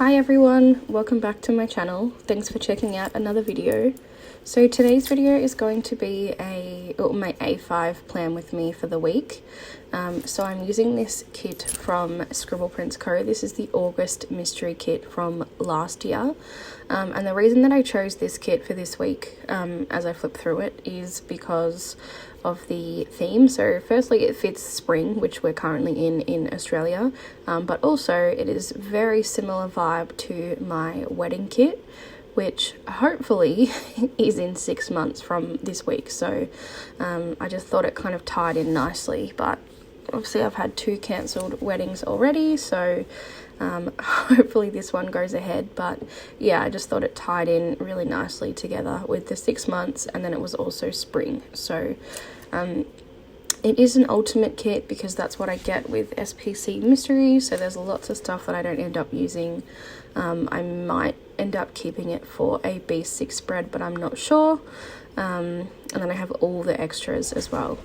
Hi everyone, welcome back to my channel. Thanks for checking out another video. So today's video is going to be my A5 plan with me for the week. So I'm using this kit from Scribble Prints Co. This is the August mystery kit from last year. And the reason that I chose this kit for this week, as I flip through it, is because of the theme. So firstly, it fits spring, which we're currently in Australia, but also it is very similar vibe to my wedding kit, which hopefully is in 6 months from this week. So I just thought it kind of tied in nicely, but obviously I've had 2 cancelled weddings already, so hopefully this one goes ahead. But yeah, I just thought it tied in really nicely together with the 6 months, and then it was also spring. So it is an ultimate kit because that's what I get with SPC Mystery, so there's lots of stuff that I don't end up using. I might end up keeping it for a B6 spread, but I'm not sure. And then I have all the extras as well.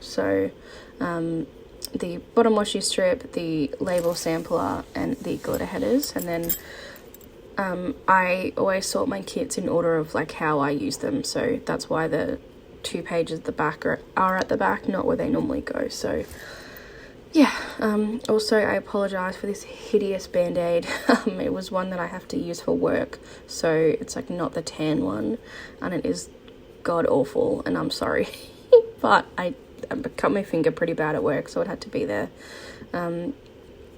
So the bottom washi strip, the label sampler, and the glitter headers. And then I always sort my kits in order of like how I use them, so that's why the 2 pages at the back are at the back, not where they normally go. So yeah, also I apologize for this hideous band-aid. It was one that I have to use for work, so it's like not the tan one, and it is god awful, and I'm sorry. But I cut my finger pretty bad at work, so it had to be there.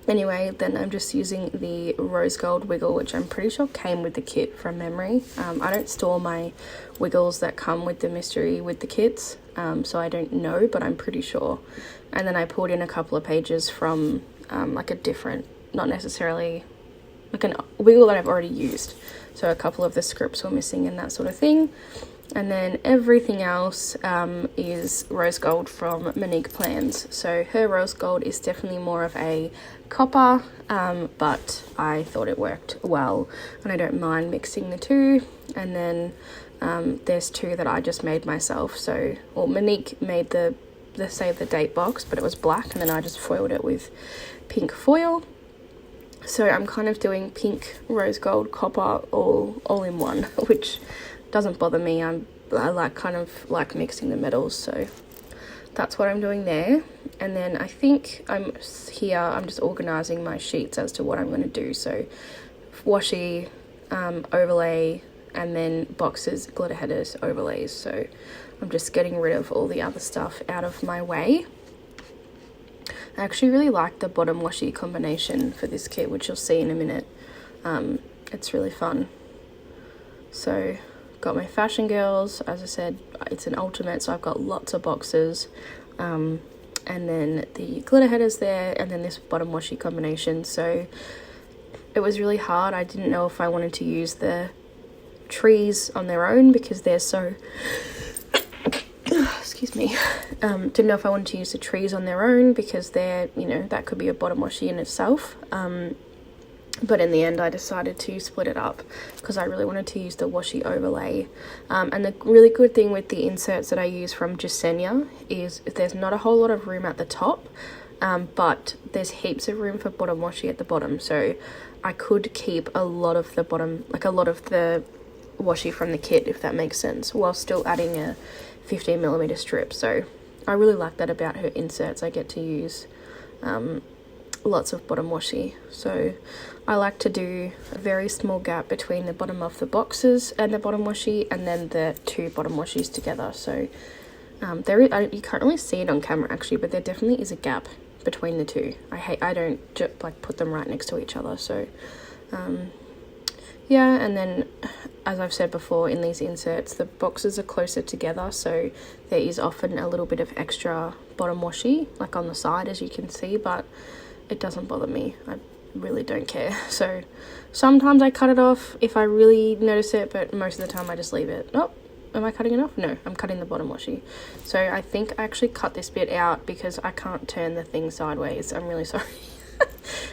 Anyway, then I'm just using the rose gold wiggle, which I'm pretty sure came with the kit from memory. I don't store my wiggles that come with the mystery with the kits, so I don't know, but I'm pretty sure. And then I pulled in a couple of pages from like a different, not necessarily like a wiggle that I've already used. So a couple of the scripts were missing and that sort of thing. And then everything else is rose gold from Monique Plans. So her rose gold is definitely more of a copper, but I thought it worked well, and I don't mind mixing the two. And then there's 2 that I just made myself. So, well, Monique made the save the date box, but it was black, and then I just foiled it with pink foil. So I'm kind of doing pink, rose gold, copper all in one, which doesn't bother me. I kind of like mixing the metals, so that's what I'm doing there. And then I think I'm just organizing my sheets as to what I'm going to do. So washi, overlay, and then boxes, glitter headers, overlays. So I'm just getting rid of all the other stuff out of my way. I actually really like the bottom washi combination for this kit, which you'll see in a minute. It's really fun. So got my fashion girls, as I said, it's an ultimate, so I've got lots of boxes, and then the glitter headers there, and then this bottom washi combination. So it was really hard. I didn't know if I wanted to use the trees on their own because they're so excuse me, didn't know if I wanted to use the trees on their own because they're, you know, that could be a bottom washi in itself. But in the end, I decided to split it up because I really wanted to use the washi overlay. And the really good thing with the inserts that I use from Gisenia is there's not a whole lot of room at the top, but there's heaps of room for bottom washi at the bottom. So I could keep a lot of the bottom, like a lot of the washi from the kit, if that makes sense, while still adding a 15mm strip. So I really like that about her inserts. I get to use lots of bottom washi. So I like to do a very small gap between the bottom of the boxes and the bottom washi, and then the 2 bottom washis together. So you can't really see it on camera actually, but there definitely is a gap between the 2. I don't like put them right next to each other. So yeah, and then as I've said before, in these inserts the boxes are closer together, so there is often a little bit of extra bottom washi like on the side, as you can see, but it doesn't bother me. I really don't care. So sometimes I cut it off if I really notice it, but most of the time I just leave it. Oh, am I cutting it off? No, I'm cutting the bottom washi. So I think I actually cut this bit out because I can't turn the thing sideways. I'm really sorry.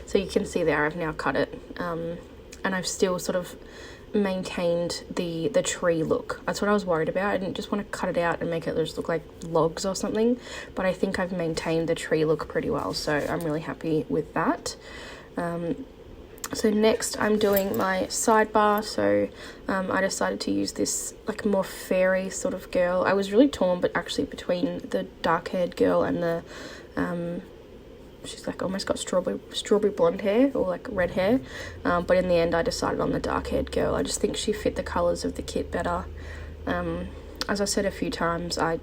So you can see there, I've now cut it. And I've still sort of maintained the tree look. That's what I was worried about. I didn't just want to cut it out and make it just look like logs or something, but I think I've maintained the tree look pretty well, so I'm really happy with that. So next I'm doing my sidebar. So I decided to use this like more fairy sort of girl. I was really torn, but actually between the dark haired girl and the she's like almost got strawberry blonde hair or like red hair, but in the end I decided on the dark haired girl. I just think she fit the colours of the kit better. As I said a few times, I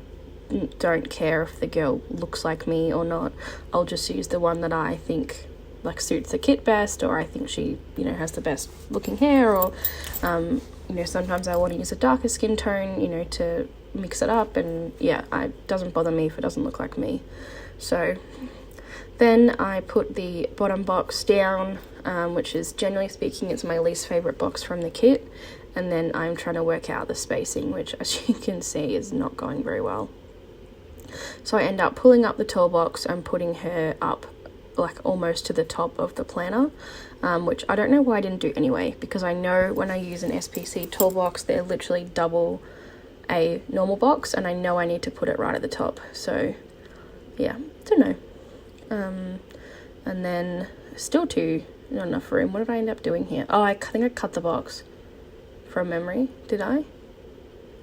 don't care if the girl looks like me or not. I'll just use the one that I think like suits the kit best, or I think she, you know, has the best looking hair, or you know, sometimes I want to use a darker skin tone, you know, to mix it up. And yeah, it doesn't bother me if it doesn't look like me. So then I put the bottom box down, which is, generally speaking, it's my least favorite box from the kit, and then I'm trying to work out the spacing, which as you can see is not going very well. So I end up pulling up the toolbox and putting her up like almost to the top of the planner, which I don't know why I didn't do anyway, because I know when I use an SPC toolbox they're literally double a normal box, and I know I need to put it right at the top. So yeah, don't know. And then still not enough room. What did I end up doing here? Oh, I think I cut the box from memory. Did I?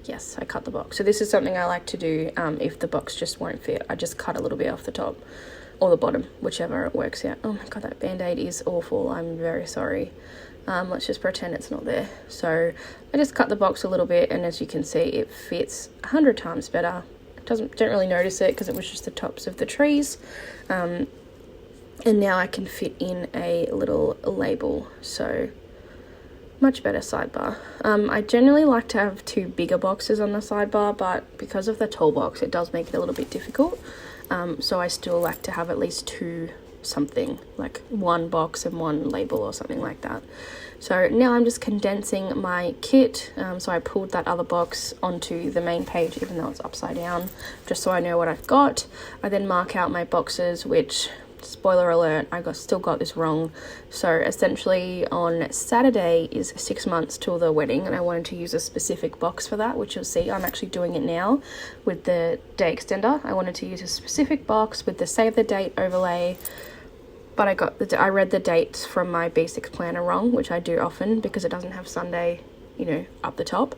Yes, I cut the box. So this is something I like to do if the box just won't fit. I just cut a little bit off the top or the bottom, whichever it works out. Oh my god, that band-aid is awful. I'm very sorry. Let's just pretend it's not there. So I just cut the box a little bit, and as you can see, it fits 100 times better. Don't really notice it because it was just the tops of the trees. And now I can fit in a little label. So much better sidebar. I generally like to have 2 bigger boxes on the sidebar, but because of the toolbox it does make it a little bit difficult. So I still like to have at least 2 something, like 1 box and 1 label or something like that. So now I'm just condensing my kit. So I pulled that other box onto the main page, even though it's upside down, just so I know what I've got. I then mark out my boxes, which, spoiler alert, still got this wrong. So essentially on Saturday is 6 months till the wedding, and I wanted to use a specific box for that, which you'll see I'm actually doing it now with the day extender. I wanted to use a specific box with the save the date overlay, but I read the dates from my B6 planner wrong, which I do often because it doesn't have Sunday, you know, up the top.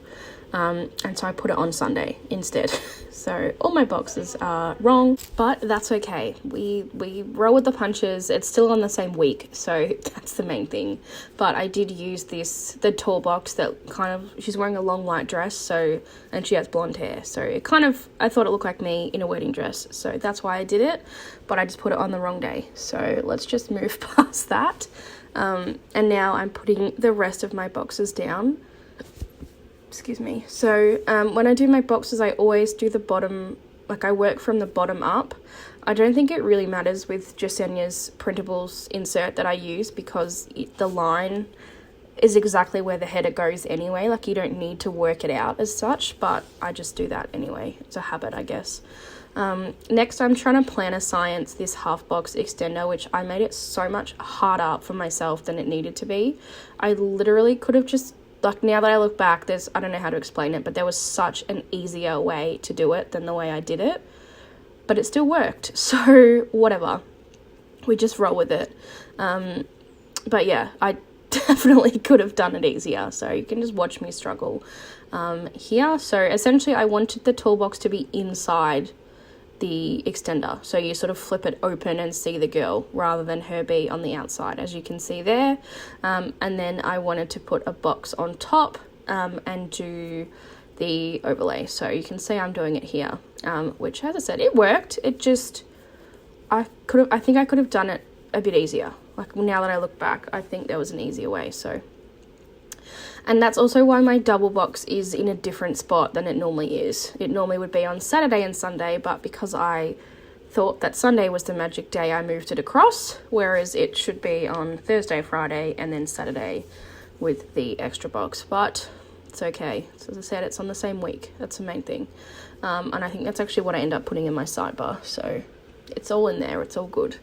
And so I put it on Sunday instead. So all my boxes are wrong, but that's okay. We roll with the punches. It's still on the same week, so that's the main thing. But I did use the tall box that she's wearing a long white dress, and she has blonde hair. So I thought it looked like me in a wedding dress. So that's why I did it, but I just put it on the wrong day. So let's just move past that. And now I'm putting the rest of my boxes down. Excuse me. So when I do my boxes, I always do the bottom, like I work from the bottom up. I don't think it really matters with Jasenya's printables insert that I use, because the line is exactly where the header goes anyway. Like you don't need to work it out as such, but I just do that anyway. It's a habit, I guess. Next, I'm trying to planner science this half box extender, which I made it so much harder for myself than it needed to be. I literally could have just, like, now that I look back, I don't know how to explain it, but there was such an easier way to do it than the way I did it, but it still worked. So whatever, we just roll with it. But yeah, I definitely could have done it easier. So you can just watch me struggle here. So essentially I wanted the toolbox to be inside the extender, so you sort of flip it open and see the girl rather than her be on the outside, as you can see there. And then I wanted to put a box on top and do the overlay, so you can see I'm doing it here, which, as I said, it worked. It just, I think I could have done it a bit easier. Like, now that I look back, I think there was an easier way. So, and that's also why my double box is in a different spot than it normally is. It normally would be on Saturday and Sunday, but because I thought that Sunday was the magic day, I moved it across, whereas it should be on Thursday, Friday, and then Saturday with the extra box. But it's okay. So as I said, it's on the same week. That's the main thing. And I think that's actually what I end up putting in my sidebar. So it's all in there. It's all good.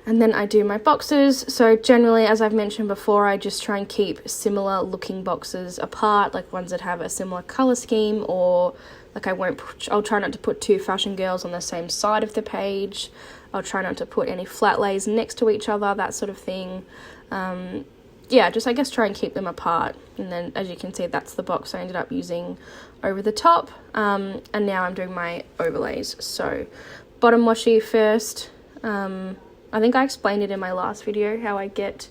And then I do my boxes. So generally, as I've mentioned before, I just try and keep similar looking boxes apart, like ones that have a similar color scheme, or like I'll try not to put 2 fashion girls on the same side of the page. I'll try not to put any flat lays next to each other, that sort of thing. yeah, just I guess try and keep them apart. And then as you can see, that's the box I ended up using over the top. And now I'm doing my overlays. So bottom washi first. I think I explained it in my last video how I get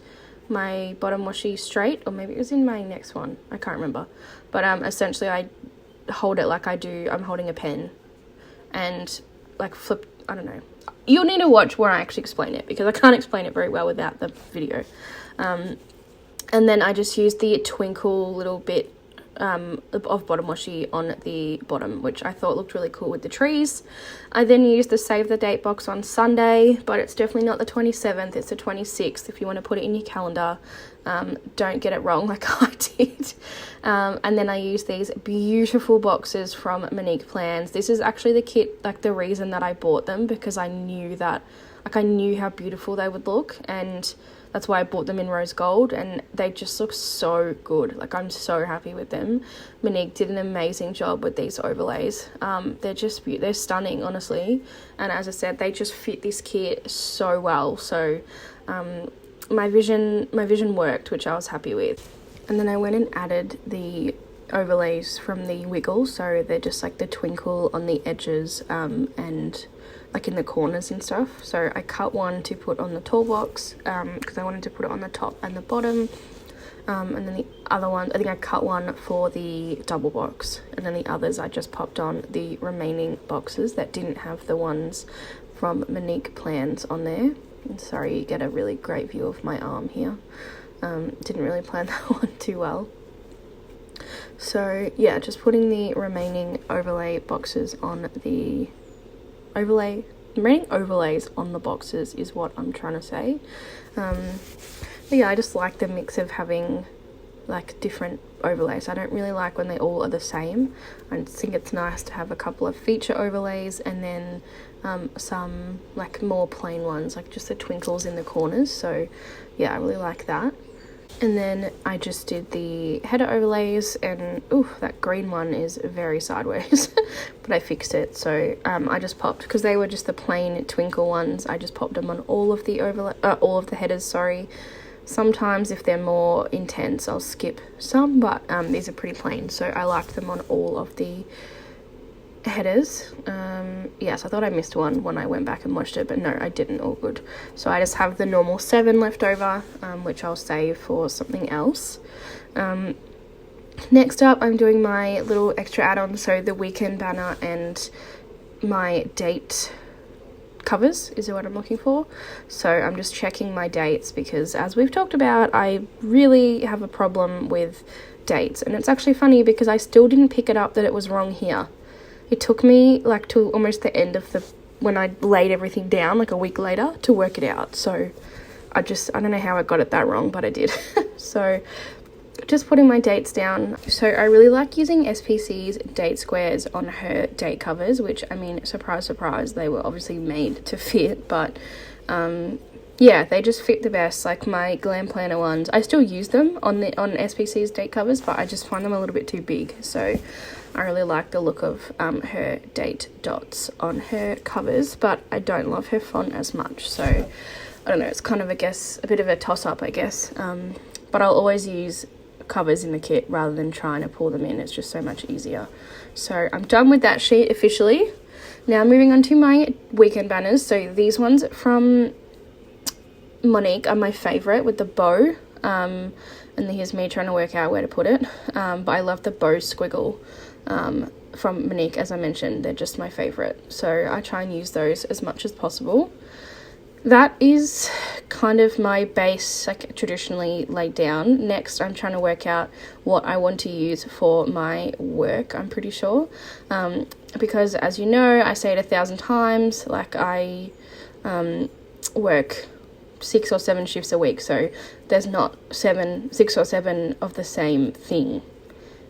my bottom washi straight, or maybe it was in my next one, I can't remember. But essentially I hold it like I'm holding a pen, and like flip, I don't know. You'll need to watch where I actually explain it, because I can't explain it very well without the video. And then I just used the twinkle little bit of bottom washi on the bottom, which I thought looked really cool with the trees. I then used the save the date box on Sunday, but it's definitely not the 27th, it's the 26th if you want to put it in your calendar. Don't get it wrong like I did. And then I used these beautiful boxes from Monique Plans. This is actually the kit, like the reason that I bought them, because I knew that, like I knew how beautiful they would look, and that's why I bought them in rose gold, and they just look so good. Like I'm so happy with them. Monique did an amazing job with these overlays. They're stunning, honestly. And as I said, they just fit this kit so well. So my vision worked, which I was happy with. And then I went and added the overlays from the wiggle, so they're just like the twinkle on the edges and like in the corners and stuff. So I cut one to put on the tall box because I wanted to put it on the top and the bottom, and then the other one, I think I cut one for the double box, and then the others I just popped on the remaining boxes that didn't have the ones from Monique Plans on there. And sorry, you get a really great view of my arm here. Didn't really plan that one too well. So yeah, just putting the remaining overlay boxes on the remaining overlays on the boxes is what I'm trying to say. But yeah, I just like the mix of having like different overlays. I don't really like when they all are the same. I think it's nice to have a couple of feature overlays and then some like more plain ones, like just the twinkles in the corners. So yeah, I really like that. And then I just did the header overlays, and ooh, that green one is very sideways, but I fixed it. So I just popped, because they were just the plain twinkle ones, I just popped them on all of the all of the headers, sorry. Sometimes if they're more intense, I'll skip some, but these are pretty plain, so I liked them on all of the headers. Yes, I thought I missed one when I went back and watched it, but no, I didn't. All good. So I just have the normal 7 left over, which I'll save for something else. Next up, I'm doing my little extra add-ons, so the weekend banner and my date covers is what I'm looking for. So I'm just checking my dates, because as we've talked about, I really have a problem with dates, and it's actually funny because I still didn't pick it up that it was wrong here. It took me like till almost the end of when I laid everything down, like a week later, to work it out. So I don't know how I got it that wrong, but I did. So just putting my dates down. So I really like using SPC's date squares on her date covers, which, I mean, surprise, surprise, they were obviously made to fit, but yeah, they just fit the best. Like my Glam Planner ones, I still use them on SPC's date covers, but I just find them a little bit too big. So I really like the look of her date dots on her covers, but I don't love her font as much. So I don't know, it's kind of, I guess, a bit of a toss-up, I guess. But I'll always use covers in the kit rather than trying to pull them in. It's just so much easier. So I'm done with that sheet officially. Now moving on to my weekend banners. So these ones from Monique are my favourite, with the bow. And here's me trying to work out where to put it. But I love the bow squiggle from Monique, as I mentioned. They're just my favourite. So I try and use those as much as possible. That is kind of my base, like traditionally laid down. Next, I'm trying to work out what I want to use for my work, I'm pretty sure. Because as you know, I say it 1,000 times, like I work 6 or 7 shifts a week. So there's not 6 or 7 of the same thing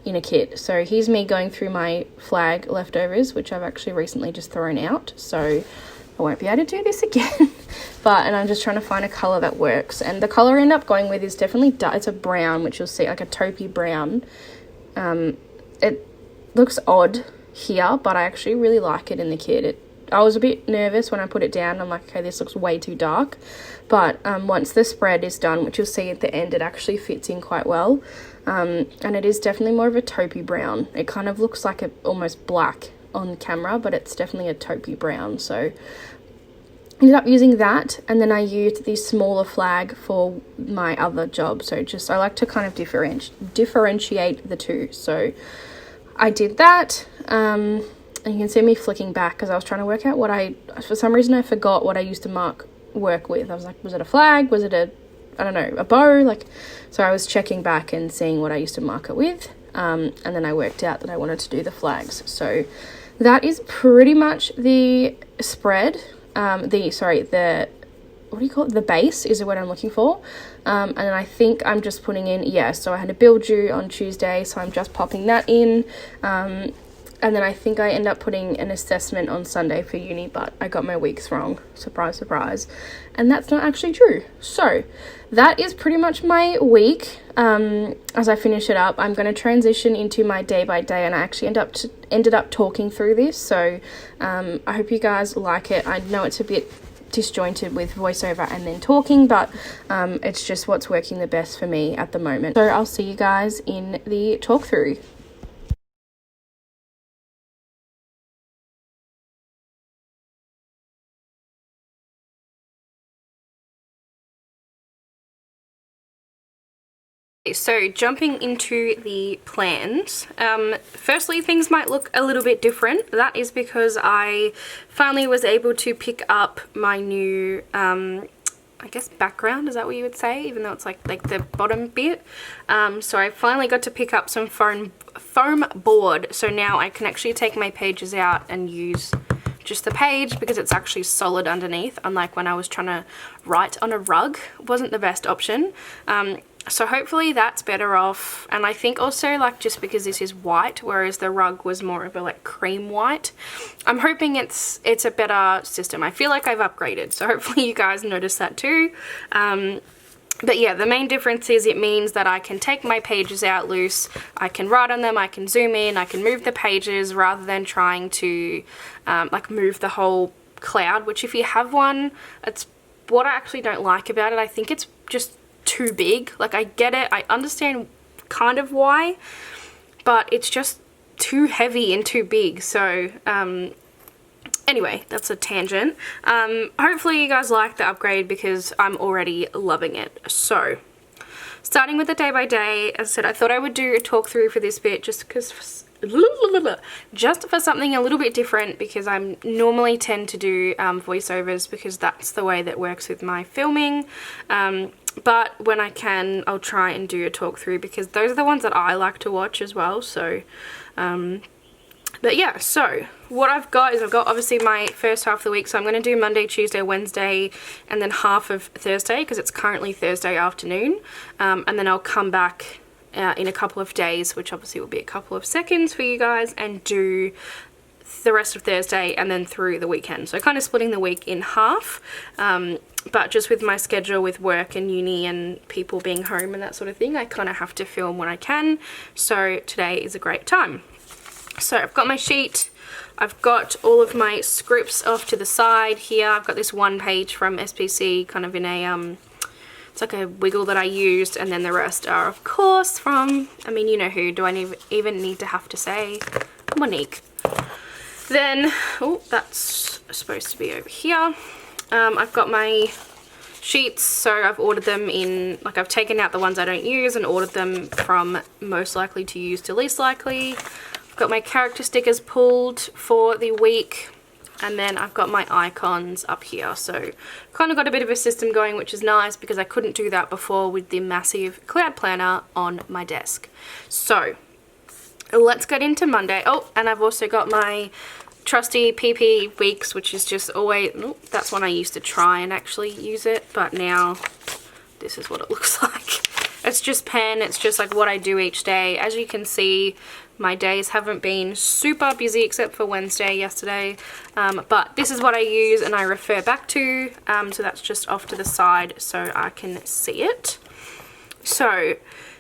in a kit. So here's me going through my flag leftovers, which I've actually recently just thrown out. So I won't be able to do this again. And I'm just trying to find a colour that works. And the colour I end up going with is definitely it's a brown, which you'll see, like a taupey brown. It looks odd here, but I actually really like it in the kit. I was a bit nervous when I put it down. I'm like, okay, this looks way too dark. But once the spread is done, which you'll see at the end, it actually fits in quite well. And it is definitely more of a taupey brown. It kind of looks like almost black on camera, but it's definitely a taupey brown. So ended up using that, and then I used the smaller flag for my other job. So I like to kind of differentiate the two. So I did that, and you can see me flicking back because I was trying to work out for some reason I forgot what I used to mark work with. I was like, was it a flag? Was it I don't know, a bow? So I was checking back and seeing what I used to mark it with, and then I worked out that I wanted to do the flags. So that is pretty much the spread. The base is what I'm looking for. And then I think I'm just putting in, so I had a bill due on Tuesday, so I'm just popping that in. And then I think I end up putting an assessment on Sunday for uni, but I got my weeks wrong. Surprise, surprise. And that's not actually true. So that is pretty much my week. As I finish it up, I'm going to transition into my day by day, and I actually ended up talking through this. So I hope you guys like it. I know it's a bit disjointed with voiceover and then talking, but it's just what's working the best for me at the moment. So I'll see you guys in the talk through. So jumping into the plans, firstly things might look a little bit different. That is because I finally was able to pick up my new I guess background, is that what you would say, even though it's like the bottom bit. So I finally got to pick up some foam board, so now I can actually take my pages out and use just the page because it's actually solid underneath, unlike when I was trying to write on a rug. It wasn't the best option. So hopefully that's better off, and I think also just because this is white, whereas the rug was more of a cream white, I'm hoping it's a better system. I feel like I've upgraded, so hopefully you guys notice that too. But yeah, the main difference is it means that I can take my pages out loose, I can write on them, I can zoom in, I can move the pages rather than trying to move the whole cloud, which if you have one, it's what I actually don't like about it. I think it's just too big. I get it, I understand kind of why, but it's just too heavy and too big. So anyway, that's a tangent. Hopefully you guys like the upgrade because I'm already loving it. So starting with the day by day, as I said, I thought I would do a talk through for this bit just for something a little bit different, because I normally tend to do voiceovers because that's the way that works with my filming. But when I can, I'll try and do a talk through because those are the ones that I like to watch as well. So but yeah, so what I've got is I've got obviously my first half of the week, so I'm going to do Monday, Tuesday, Wednesday, and then half of Thursday because it's currently Thursday afternoon, and then I'll come back in a couple of days, which obviously will be a couple of seconds for you guys, and do the rest of Thursday and then through the weekend. So kind of splitting the week in half, but just with my schedule with work and uni and people being home and that sort of thing, I kind of have to film when I can, so today is a great time. So I've got my sheet, I've got all of my scripts off to the side here. I've got this one page from SPC kind of in a it's like a wiggle that I used, and then the rest are of course from, I mean, you know who, do I even need to have to say, Monique. Then, oh, that's supposed to be over here. I've got my sheets, so I've ordered them in, I've taken out the ones I don't use and ordered them from most likely to use to least likely. I've got my character stickers pulled for the week, and then I've got my icons up here. So kind of got a bit of a system going, which is nice because I couldn't do that before with the massive cloud planner on my desk. So let's get into Monday. Oh, and I've also got my trusty PP weeks, which is just always, oh, that's when I used to try and actually use it, but now this is what it looks like. It's just pen, it's just what I do each day. As you can see, my days haven't been super busy except for Wednesday yesterday, but this is what I use and I refer back to, so that's just off to the side so I can see it. So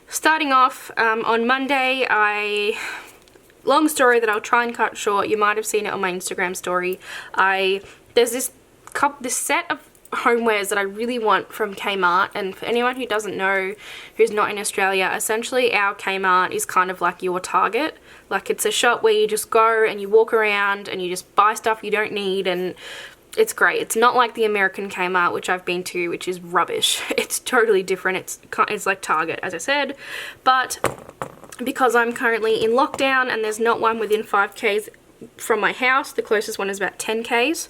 starting off on Monday, long story that I'll try and cut short. You might have seen it on my Instagram story. There's this set of homewares that I really want from Kmart, and for anyone who doesn't know, who's not in Australia, essentially our Kmart is kind of like your Target. Like, it's a shop where you just go and you walk around and you just buy stuff you don't need, and it's great. It's not like the American Kmart, which I've been to, which is rubbish. It's totally different. It's like Target, as I said. But because I'm currently in lockdown and there's not one within 5Ks from my house, the closest one is about 10Ks,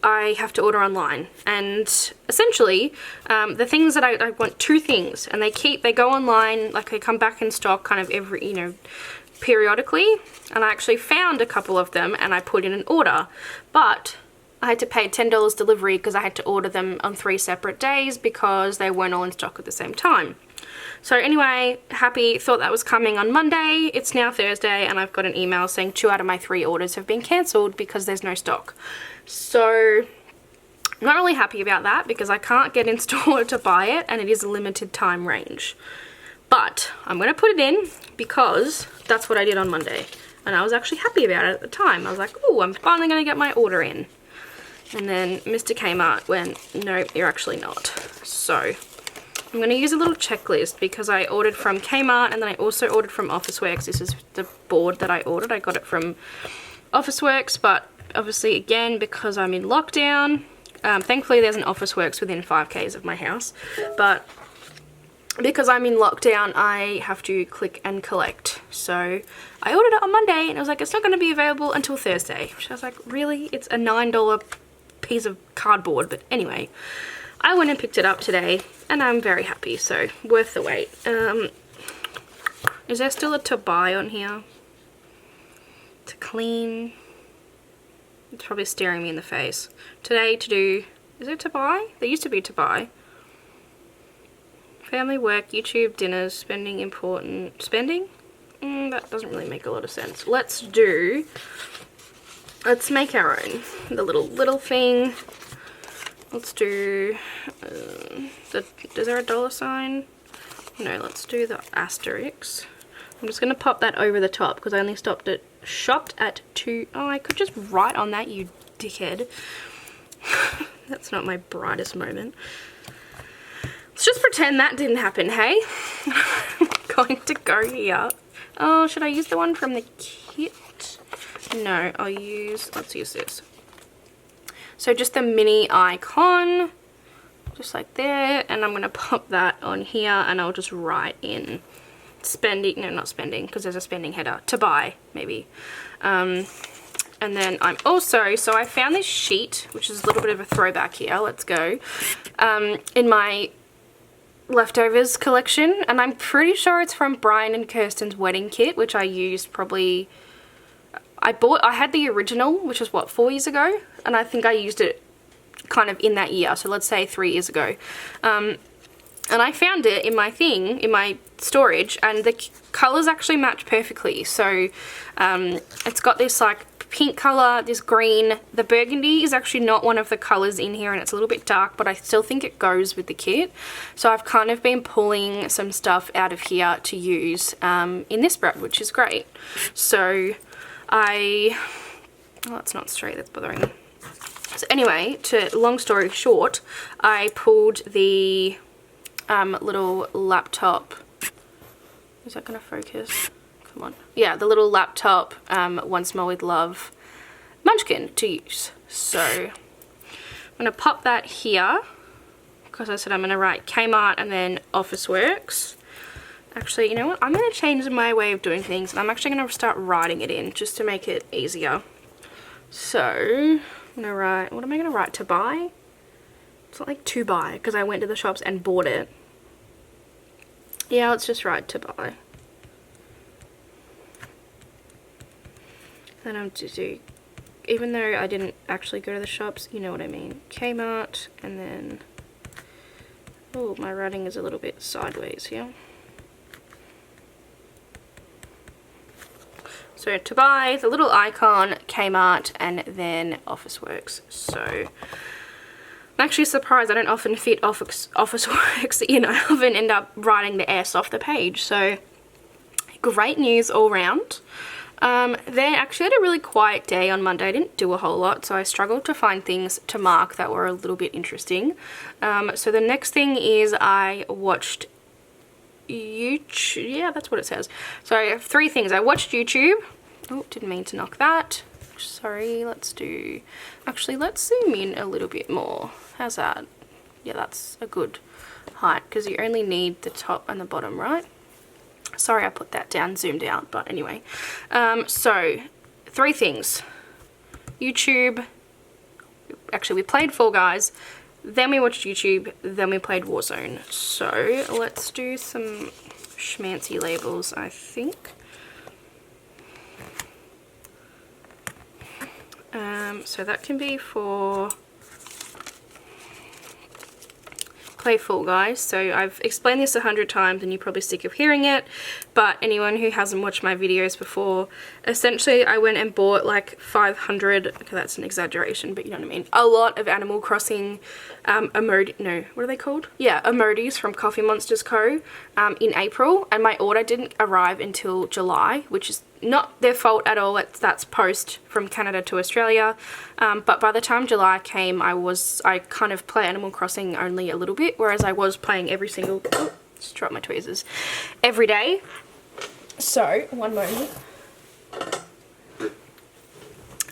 I have to order online. And essentially, the things that I want, two things, and they go online, like they come back in stock kind of every, you know, periodically, and I actually found a couple of them and I put in an order, but I had to pay $10 delivery because I had to order them on 3 separate days because they weren't all in stock at the same time. So anyway, happy, thought that was coming on Monday. It's now Thursday and I've got an email saying 2 out of my 3 orders have been cancelled because there's no stock. So I'm not really happy about that because I can't get in store to buy it and it is a limited time range. But I'm going to put it in because that's what I did on Monday. And I was actually happy about it at the time. I was like, oh, I'm finally going to get my order in. And then Mr. Kmart went, no, you're actually not. So I'm going to use a little checklist because I ordered from Kmart and then I also ordered from Officeworks. This is the board that I ordered. I got it from Officeworks, but obviously, again, because I'm in lockdown, thankfully there's an Officeworks within 5Ks of my house. But because I'm in lockdown, I have to click and collect. So I ordered it on Monday and it was like, it's not going to be available until Thursday. Which I was like, really? It's a $9 piece of cardboard. But anyway, I went and picked it up today and I'm very happy. So worth the wait. Is there still a to buy on here? To clean. It's probably staring me in the face. Today to do, is it to buy? There used to be to buy. Family, work, YouTube, dinners, spending, important. Spending? That doesn't really make a lot of sense. Let's make our own. The little thing. Let's do, is there a dollar sign? No, let's do the asterisk. I'm just going to pop that over the top because I only shopped at 2. Oh, I could just write on that, you dickhead. That's not my brightest moment. Let's just pretend that didn't happen, hey? I'm going to go here. Oh, should I use the one from the kit? No, let's use this. So just the mini icon, just like there, and I'm going to pop that on here and I'll just write in spending, no, not spending, because there's a spending header, to buy, maybe. And then I'm also, so I found this sheet, which is a little bit of a throwback here, let's go, in my leftovers collection, and I'm pretty sure it's from Brian and Kirsten's wedding kit, which I used probably, I had the original, which was what, 4 years ago, and I think I used it kind of in that year, so let's say 3 years ago. And I found it in my storage, and the colors actually match perfectly. So it's got this like pink color, this green. The burgundy is actually not one of the colors in here and it's a little bit dark, but I still think it goes with the kit. So I've kind of been pulling some stuff out of here to use in this spread, which is great. So that's not straight, that's bothering me. So anyway, long story short, I pulled the little laptop. Is that going to focus? Come on. Yeah, the little laptop Once More With Love munchkin to use. So I'm going to pop that here because I said I'm going to write Kmart and then Officeworks. Actually, you know what? I'm going to change my way of doing things and I'm actually going to start writing it in just to make it easier. So I'm going to write, what am I going to write? To buy? It's not like to buy because I went to the shops and bought it. Yeah, let's just write to buy. Then I'm to do, even though I didn't actually go to the shops, you know what I mean. Kmart, and then, oh, my writing is a little bit sideways here. So to buy, the little icon, Kmart, and then Officeworks. So I'm actually surprised I don't often fit Officeworks in. I often end up writing the S off the page. So great news all round. They actually had a really quiet day on Monday. I didn't do a whole lot, so I struggled to find things to mark that were a little bit interesting. So the next thing is I watched YouTube. Yeah, that's what it says. So I have 3 things. I watched YouTube. Oh, didn't mean to knock that. Sorry, let's zoom in a little bit more. How's that? Yeah, that's a good height because you only need the top and the bottom, right? Sorry I put that down, zoomed out, but anyway. So 3 things. YouTube. Actually, we played Fall Guys. Then we watched YouTube. Then we played Warzone. So let's do some schmancy labels, I think. So that can be for play Fall Guys. So I've explained this 100 times and you're probably sick of hearing it, but anyone who hasn't watched my videos before, essentially I went and bought like 500, okay that's an exaggeration, but you know what I mean, a lot of Animal Crossing what are they called? Yeah, emojis from Coffee Monsters Co. In April, and my order didn't arrive until July, which is not their fault at all. That's post from Canada to Australia, but by the time July came, I kind of play Animal Crossing only a little bit, whereas I was playing every single, just drop my tweezers, every day. So one moment.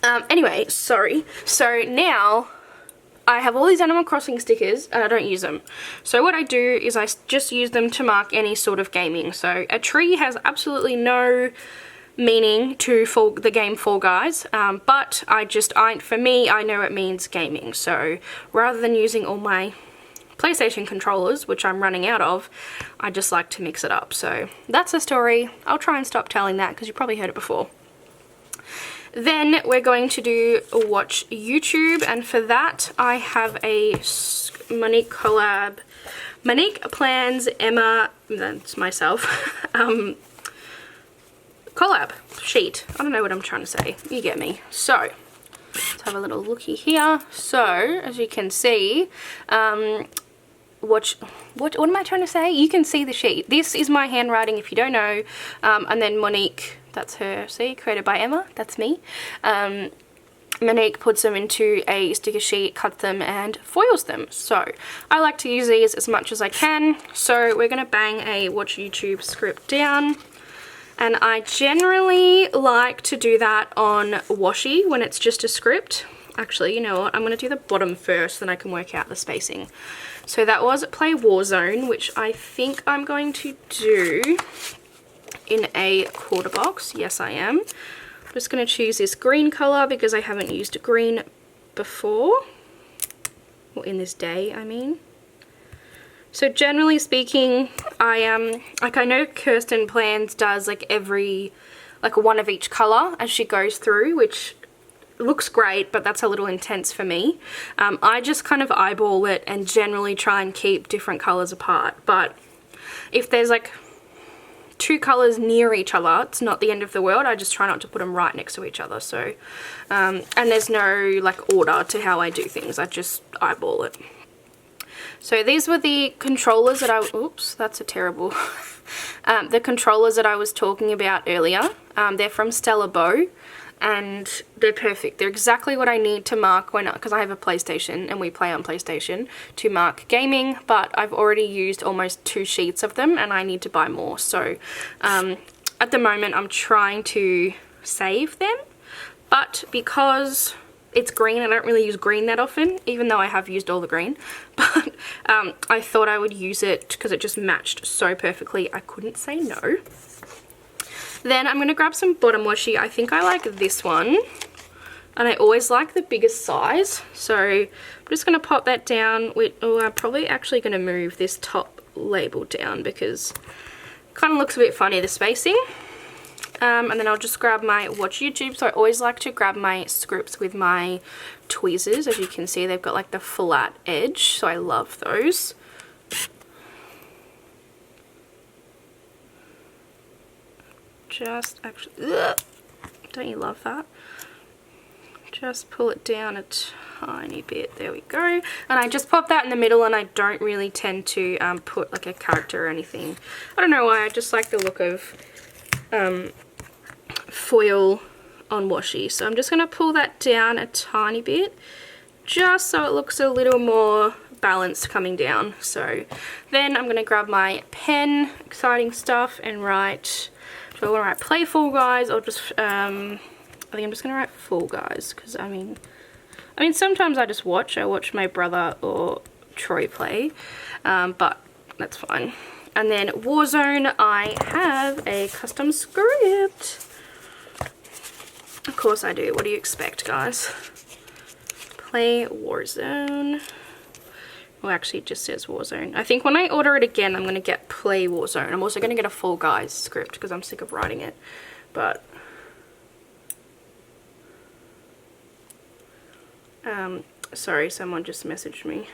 Anyway, sorry. So now I have all these Animal Crossing stickers and I don't use them. So what I do is I just use them to mark any sort of gaming. So a tree has absolutely no meaning to the game Fall Guys, but for me, I know it means gaming. So rather than using all my PlayStation controllers, which I'm running out of, I just like to mix it up. So that's the story. I'll try and stop telling that because you probably heard it before. Then we're going to watch YouTube, and for that I have a Monique collab. Monique plans Emma, that's myself, collab sheet. I don't know what I'm trying to say. You get me. So let's have a little looky here. So as you can see, what am I trying to say? You can see the sheet. This is my handwriting if you don't know, and then Monique, that's her, see, created by Emma, that's me. Monique puts them into a sticker sheet, cuts them and foils them. So I like to use these as much as I can. So we're going to bang a watch YouTube script down. And I generally like to do that on washi when it's just a script. Actually, you know what, I'm going to do the bottom first, then I can work out the spacing. So that was play Warzone, which I think I'm going to do in a quarter box. Yes, I am. I'm just going to choose this green colour because I haven't used green before. Well, in this day, I mean. So generally speaking, I know Kirsten Plans does like one of each colour as she goes through, which looks great, but that's a little intense for me. I just kind of eyeball it and generally try and keep different colours apart. But if there's like 2 colours near each other, it's not the end of the world. I just try not to put them right next to each other. So, and there's no like order to how I do things. I just eyeball it. So these were the controllers that oops, that's a terrible, the controllers that I was talking about earlier. They're from Stella Bow, and they're perfect. They're exactly what I need to mark because I have a PlayStation and we play on PlayStation, to mark gaming, but I've already used almost 2 sheets of them and I need to buy more. So at the moment I'm trying to save them, but because it's green, I don't really use green that often, even though I have used all the green, but I thought I would use it because it just matched so perfectly. I couldn't say no. Then I'm going to grab some bottom washi. I think I like this one, and I always like the biggest size. So I'm just going to pop that down. I'm probably actually going to move this top label down because it kind of looks a bit funny, the spacing. And then I'll just grab my watch YouTube. So I always like to grab my scripts with my tweezers. As you can see, they've got like the flat edge, so I love those. Just actually, don't you love that? Just pull it down a tiny bit. There we go. And I just pop that in the middle, and I don't really tend to put like a character or anything. I don't know why, I just like the look of foil on washi. So I'm just going to pull that down a tiny bit, just so it looks a little more balanced coming down. So then I'm going to grab my pen, exciting stuff, and write, do I want to write play Fall Guys, or just, I think I'm just going to write Fall Guys, because I mean sometimes I just watch. I watch my brother or Troy play, but that's fine. And then Warzone, I have a custom script. Of course I do. What do you expect, guys? Play Warzone. Well, actually it just says Warzone. I think when I order it again, I'm going to get Play Warzone. I'm also going to get a Fall Guys script because I'm sick of writing it. But sorry, someone just messaged me.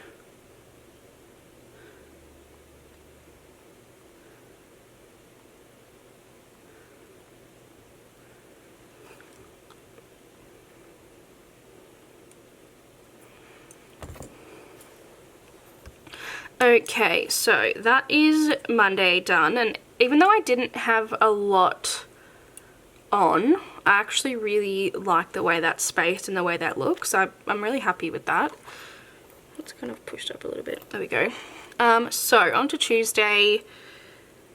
Okay, so that is Monday done, and even though I didn't have a lot on, I actually really like the way that's spaced and the way that looks. I'm really happy with that. It's kind of pushed up a little bit. There we go. So on to Tuesday,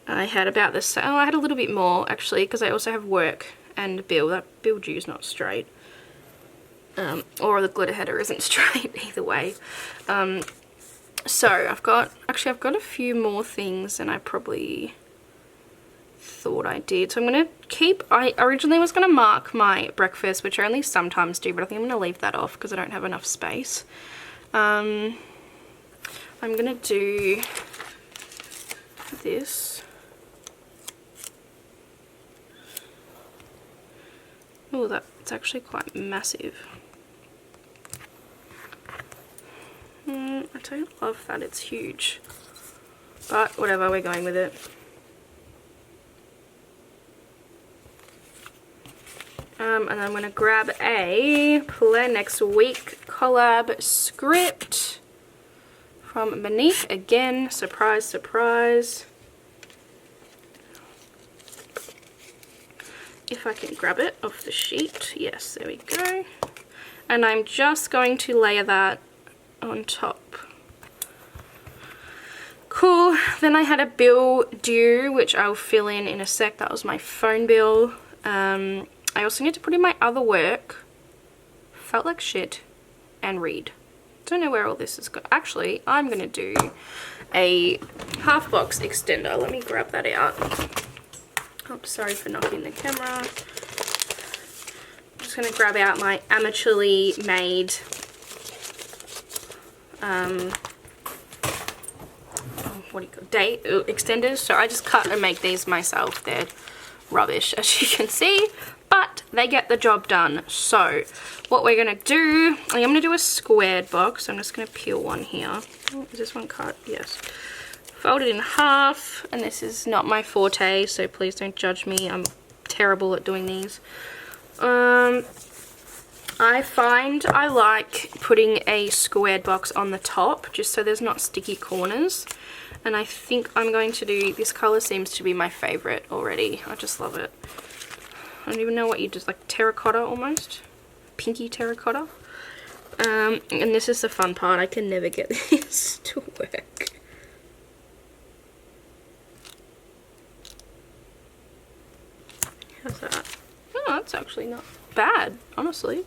I had about this. Oh, I had a little bit more actually, because I also have work and bill. That bill due's not straight, or the glitter header isn't straight. Either way. So I've got a few more things than I probably thought I did. So I'm going to keep, I originally was going to mark my breakfast, which I only sometimes do, but I think I'm going to leave that off because I don't have enough space. I'm going to do this. Oh, that's actually quite massive. I don't love that it's huge, but whatever, we're going with it. And I'm going to grab a Plan Next Week collab script from Monique. Again, surprise, surprise. If I can grab it off the sheet. Yes, there we go. And I'm just going to layer that on top. Cool. Then I had a bill due, which I'll fill in a sec. That was my phone bill. I also need to put in my other work. Felt like shit. And read. Don't know where all this is going. Actually, I'm going to do a half box extender. Let me grab that out. Oh, sorry for knocking the camera. I'm just going to grab out my amateurly made what do you call extenders. So I just cut and make these myself. They're rubbish, as you can see, but they get the job done. So what we're gonna do, I'm gonna do a squared box. I'm just gonna peel one here. Oh, is this one cut? Yes. Fold it in half, and this is not my forte, so please don't judge me. I'm terrible at doing these. I find I like putting a squared box on the top just so there's not sticky corners, and I think I'm going to do, this color seems to be my favorite already. I just love it. I don't even know what you just, like terracotta almost, pinky terracotta. And this is the fun part, I can never get this to work. How's that? Oh, that's actually not bad, honestly.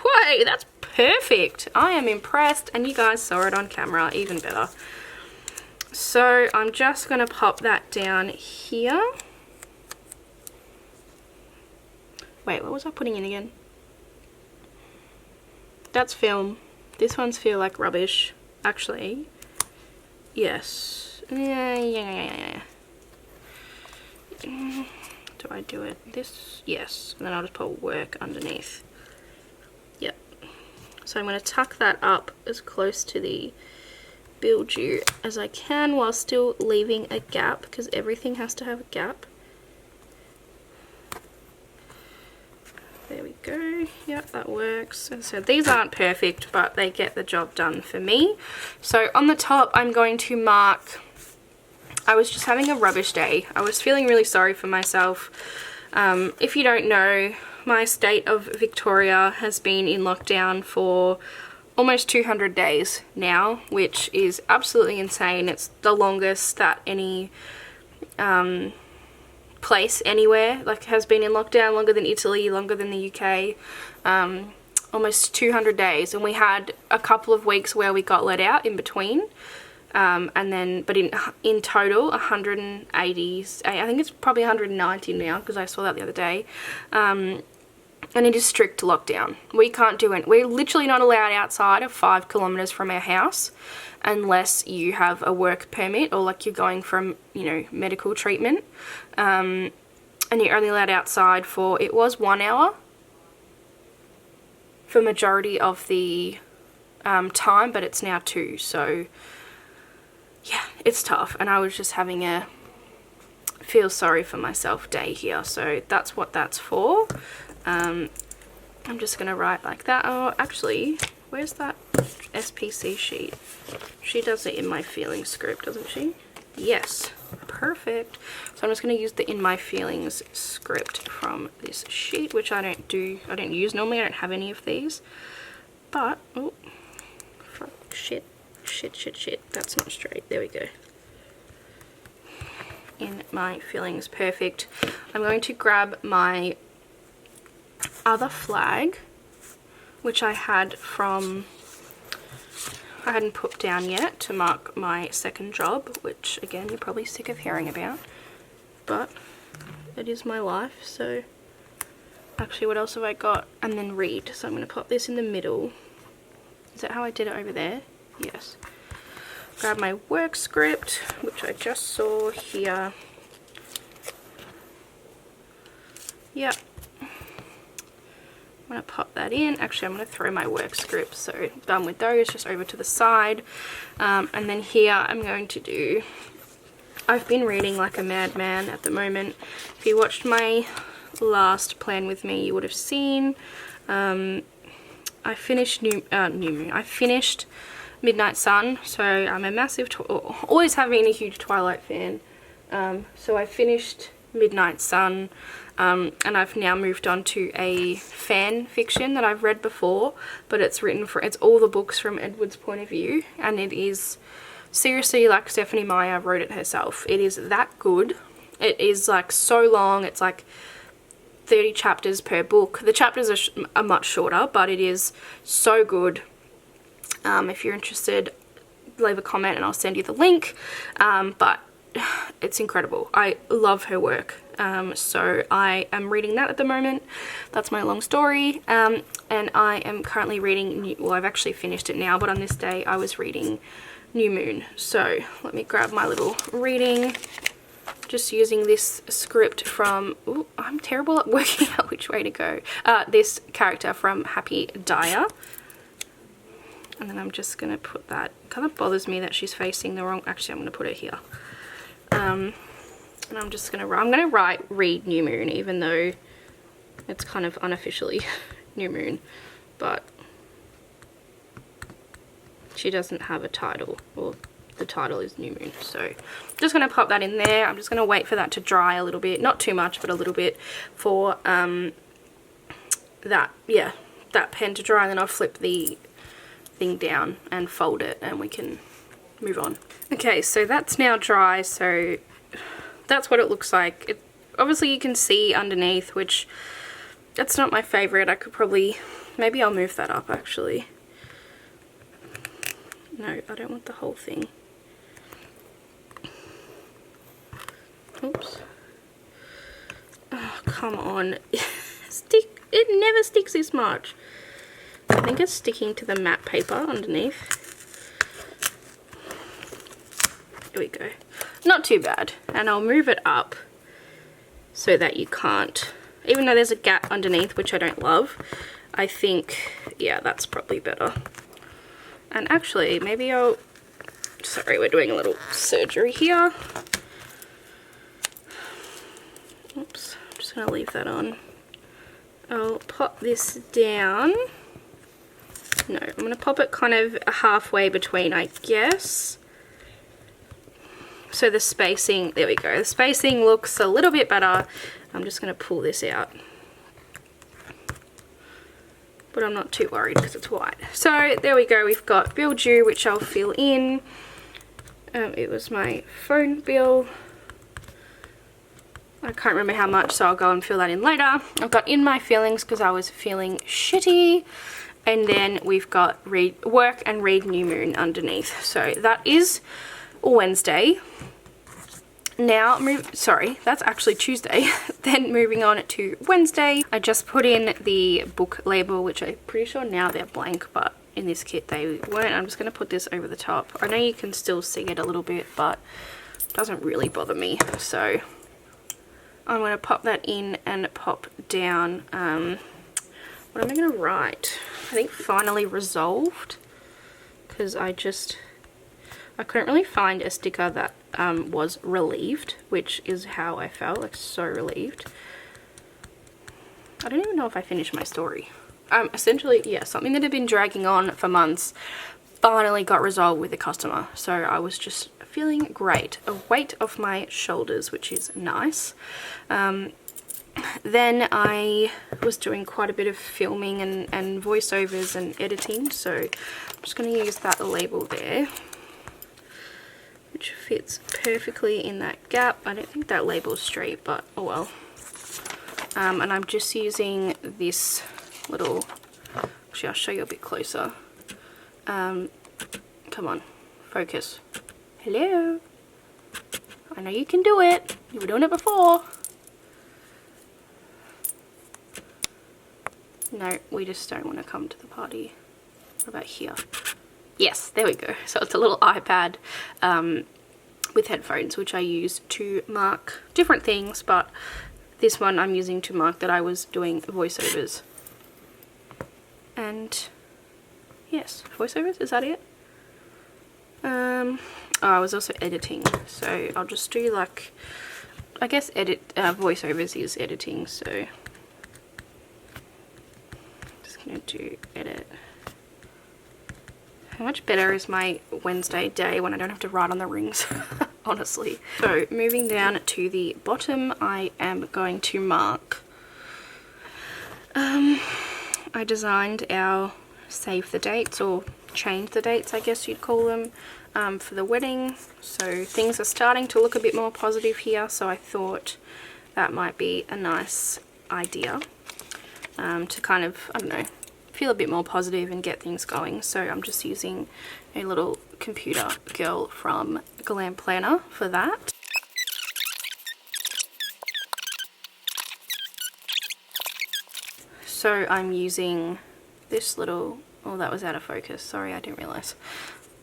Whoa, that's perfect. I am impressed, and you guys saw it on camera, even better. So I'm just going to pop that down here. Wait, what was I putting in again? That's film. This one's feel like rubbish. Actually, yes. Yeah. Do I do it this? Yes. And then I'll just put work underneath. Yep. So I'm going to tuck that up as close to the bill due as I can while still leaving a gap, because everything has to have a gap. There we go. Yep, that works. And so these aren't perfect, but they get the job done for me. So on the top, I'm going to mark I was just having a rubbish day. I was feeling really sorry for myself. If you don't know, my state of Victoria has been in lockdown for almost 200 days now, which is absolutely insane. It's the longest that any place anywhere like has been in lockdown, longer than Italy, longer than the UK. Almost 200 days, and we had a couple of weeks where we got let out in between, and then but in total 180, I think it's probably 190 now because I saw that the other day. And it is strict lockdown. We can't do it. We're literally not allowed outside of 5 kilometers from our house unless you have a work permit or like you're going from, you know, medical treatment. And you're only allowed outside for, it was 1 hour for majority of the time, but it's now 2. So yeah, it's tough. And I was just having a feel sorry for myself day here. So that's what that's for. I'm just going to write like that. Oh, actually, where's that SPC sheet? She does it in my feelings script, doesn't she? Yes, perfect. So I'm just going to use the in my feelings script from this sheet, which I don't use normally. I don't have any of these. But, oh, fuck, shit. That's not straight. There we go. In my feelings, perfect. I'm going to grab my other flag, which I hadn't put down yet to mark my second job, which again you're probably sick of hearing about, but it is my life. So actually, what else have I got? And then read. So I'm going to pop this in the middle. Is that how I did it over there? Yes. Grab my work script, which I just saw here. Yep. I'm going to pop that in. Actually, I'm going to throw my work script. So done with those, just over to the side. And then here I'm going to do, I've been reading like a madman at the moment. If you watched my last plan with me, you would have seen I finished I finished Midnight Sun. So I'm a massive, always have been a huge Twilight fan. So I finished Midnight Sun. And I've now moved on to a fan fiction that I've read before, but it's all the books from Edward's point of view, and it is seriously like Stephanie Meyer wrote it herself. It is that good. It is like so long. It's like 30 chapters per book. The chapters are much shorter, but it is so good. If you're interested, leave a comment and I'll send you the link. But it's incredible. I love her work. So I am reading that at the moment. That's my long story. And I am currently reading, well, I've actually finished it now, but on this day I was reading New Moon. So let me grab my little reading. Just using this script from, ooh, I'm terrible at working out which way to go. This character from Happy Dyer. And then I'm just going to put that, it kind of bothers me that she's facing the wrong, actually I'm going to put it here. And I'm just going to read New Moon, even though it's kind of unofficially New Moon, but she doesn't have a title, or the title is New Moon. So just going to pop that in there. I'm just going to wait for that to dry a little bit, not too much, but a little bit, for that pen to dry, and then I'll flip the thing down and fold it and we can move on. Okay, so that's now dry, so that's what it looks like. Obviously you can see underneath, which that's not my favorite. I could probably, maybe I'll move that up actually. No, I don't want the whole thing. Oops. Oh, come on. It never sticks this much. I think it's sticking to the matte paper underneath. Here we go. Not too bad. And I'll move it up so that you can't, even though there's a gap underneath, which I don't love, I think, yeah, that's probably better. And actually, maybe sorry, we're doing a little surgery here. Oops, I'm just going to leave that on. I'll pop this down. No, I'm going to pop it kind of halfway between, I guess. So the spacing, there we go. The spacing looks a little bit better. I'm just going to pull this out. But I'm not too worried because it's white. So there we go. We've got bill due, which I'll fill in. It was my phone bill. I can't remember how much, so I'll go and fill that in later. I've got in my feelings because I was feeling shitty. And then we've got work and read new moon underneath. So that is Wednesday. Now, sorry, that's actually Tuesday. Then moving on to Wednesday, I just put in the book label, which I'm pretty sure now they're blank, but in this kit they weren't. I'm just going to put this over the top. I know you can still see it a little bit, but it doesn't really bother me. So I'm going to pop that in and pop down. What am I going to write? I think finally resolved, because I couldn't really find a sticker that was relieved, which is how I felt, like so relieved. I don't even know if I finished my story. Essentially, yeah, something that had been dragging on for months finally got resolved with the customer. So I was just feeling great, a weight off my shoulders, which is nice. Then I was doing quite a bit of filming and voiceovers and editing, so I'm just going to use that label there, which fits perfectly in that gap. I don't think that label's straight, but oh well. And I'm just using this little, actually I'll show you a bit closer. Come on, focus. Hello. I know you can do it. You were doing it before. No, we just don't want to come to the party. What about here? Yes, there we go. So it's a little iPad with headphones, which I use to mark different things, but this one I'm using to mark that I was doing voiceovers. And yes, voiceovers, is that it? Oh, I was also editing, so I'll just do like, I guess voiceovers is editing, so just gonna do edit. How much better is my Wednesday day when I don't have to write on the rings, honestly. So moving down to the bottom, I am going to mark, I designed our save the dates, or change the dates I guess you'd call them, for the wedding. So things are starting to look a bit more positive here, so I thought that might be a nice idea to kind of, I don't know, feel a bit more positive and get things going. So I'm just using a little computer girl from Glam Planner for that. So I'm using this little, oh that was out of focus, sorry, I didn't realise,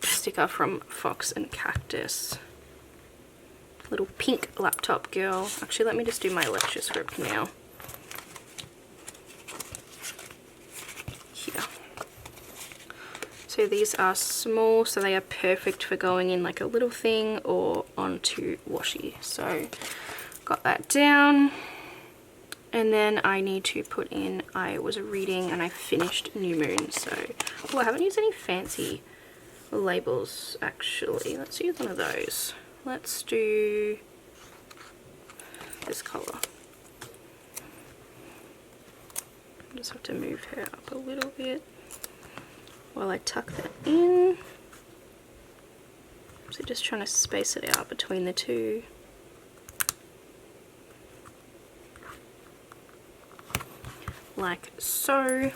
sticker from Fox and Cactus. Little pink laptop girl. Actually, let me just do my lecture script now. Here. So these are small, so they are perfect for going in like a little thing or onto washi. So got that down. And then I need to put in, I was reading and I finished New Moon. So, oh, I haven't used any fancy labels actually. Let's use one of those. Let's do this colour. I just have to move her up a little bit while I tuck that in. So just trying to space it out between the two. Like so.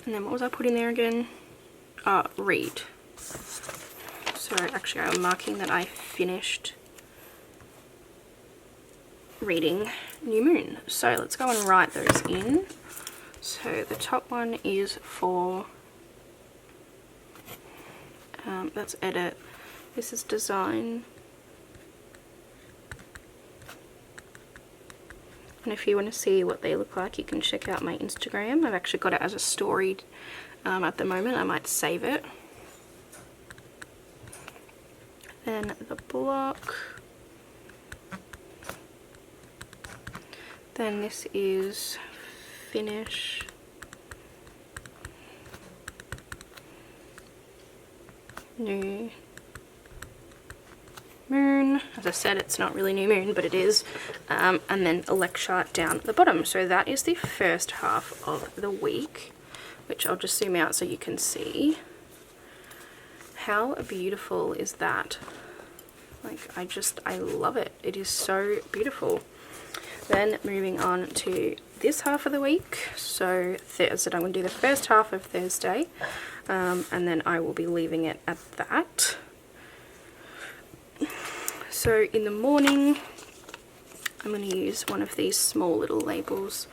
And then what was I putting there again? Read. So actually I'm marking that I finished reading New Moon. So let's go and write those in. So the top one is for, that's edit. This is design. And if you want to see what they look like, you can check out my Instagram. I've actually got it as a story at the moment. I might save it. Then the block. Then this is finish. New moon. As I said, it's not really new moon, but it is. And then a lecture down at the bottom. So that is the first half of the week, which I'll just zoom out so you can see. How beautiful is that? Like, I love it. It is so beautiful. Then moving on to this half of the week. So I'm going to do the first half of Thursday, and then I will be leaving it at that. So in the morning, I'm going to use one of these small little labels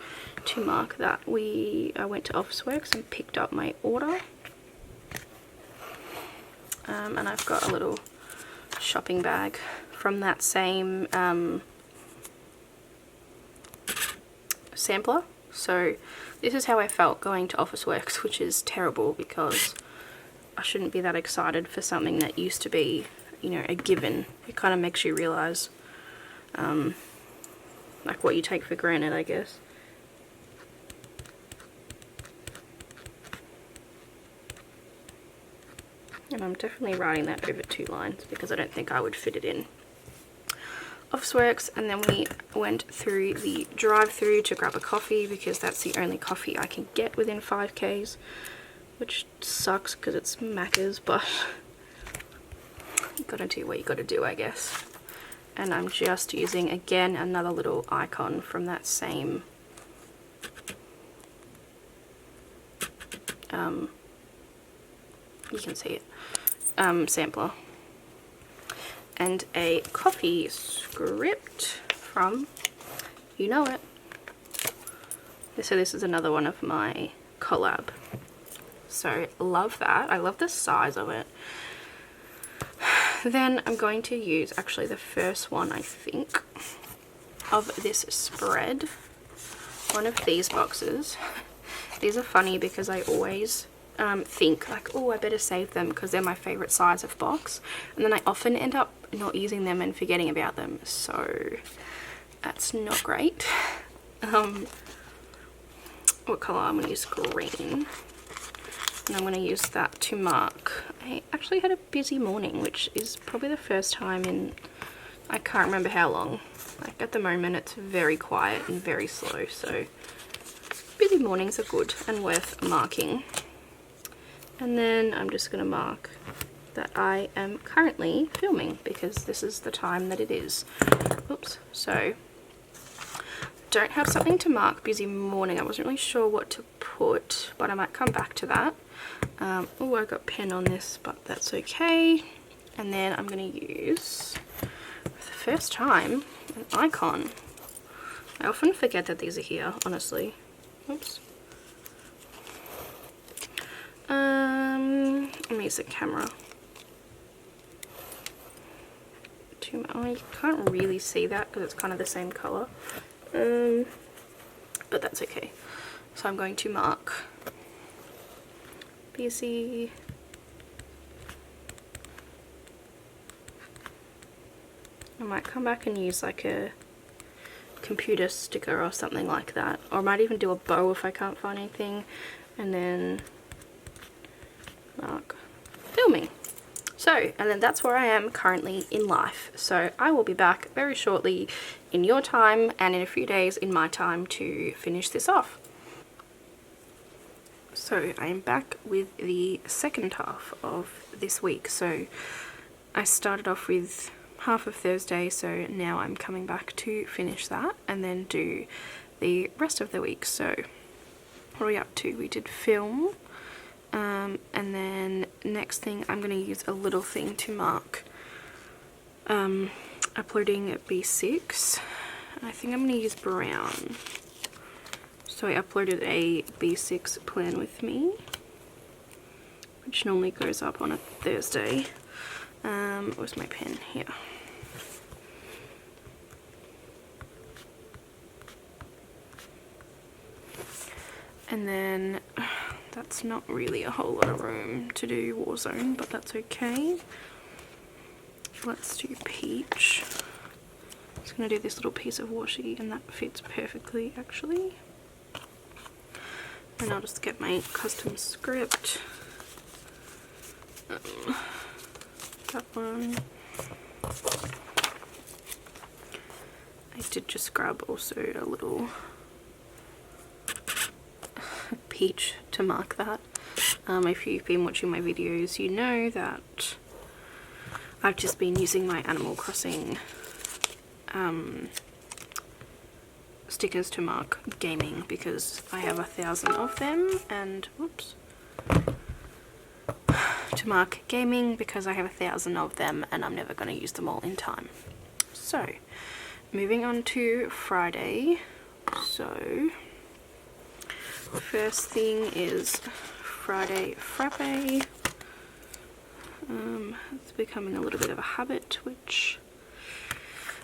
to mark that I went to Officeworks and picked up my order. And I've got a little shopping bag from that same sampler. So this is how I felt going to Officeworks, which is terrible because I shouldn't be that excited for something that used to be, you know, a given. It kind of makes you realize like what you take for granted, I guess. And I'm definitely writing that over 2 lines because I don't think I would fit it in Officeworks. And then we went through the drive-through to grab a coffee because that's the only coffee I can get within 5Ks, which sucks because it's Macca's, but you gotta do what you gotta do, I guess. And I'm just using, again, another little icon from that same you can see it, sampler, and a coffee script from, you know it. So this is another one of my collab. So love that. I love the size of it. Then I'm going to use actually the first one, I think, of this spread. One of these boxes. These are funny because I always think like, oh, I better save them because they're my favorite size of box, and then I often end up not using them and forgetting about them, so that's not great. What color? I'm going to use green, and I'm going to use that to mark. I actually had a busy morning, which is probably the first time in I can't remember how long. Like at the moment it's very quiet and very slow, so busy mornings are good and worth marking. And then I'm just going to mark that I am currently filming because this is the time that it is. Oops. So don't have something to mark busy morning. I wasn't really sure what to put, but I might come back to that. Oh, I got pen on this, but that's okay. And then I'm going to use, for the first time, an icon. I often forget that these are here, honestly. Oops. Let me use the camera. I can't really see that because it's kind of the same color, but that's okay. So I'm going to mark busy, I might come back and use like a computer sticker or something like that, or I might even do a bow if I can't find anything, and then mark filming. So, and then that's where I am currently in life. So I will be back very shortly in your time and in a few days in my time to finish this off. So I am back with the second half of this week. So I started off with half of Thursday, so now I'm coming back to finish that and then do the rest of the week. So what are we up to? We did film. And then next thing I'm going to use a little thing to mark uploading at B6. I think I'm going to use brown. So I uploaded a B6 plan with me, which normally goes up on a Thursday. Where's my pen? Here. And then that's not really a whole lot of room to do Warzone, but that's okay. Let's do peach. I'm just going to do this little piece of washi, and that fits perfectly actually. And I'll just get my custom script. That one. I did just grab also a little peach to mark that. If you've been watching my videos, you know that I've just been using my Animal Crossing stickers to mark gaming because I have 1,000 of them, and whoops, to mark gaming because I have 1,000 of them and I'm never going to use them all in time. So moving on to Friday. So first thing is Friday Frappe. It's becoming a little bit of a habit, which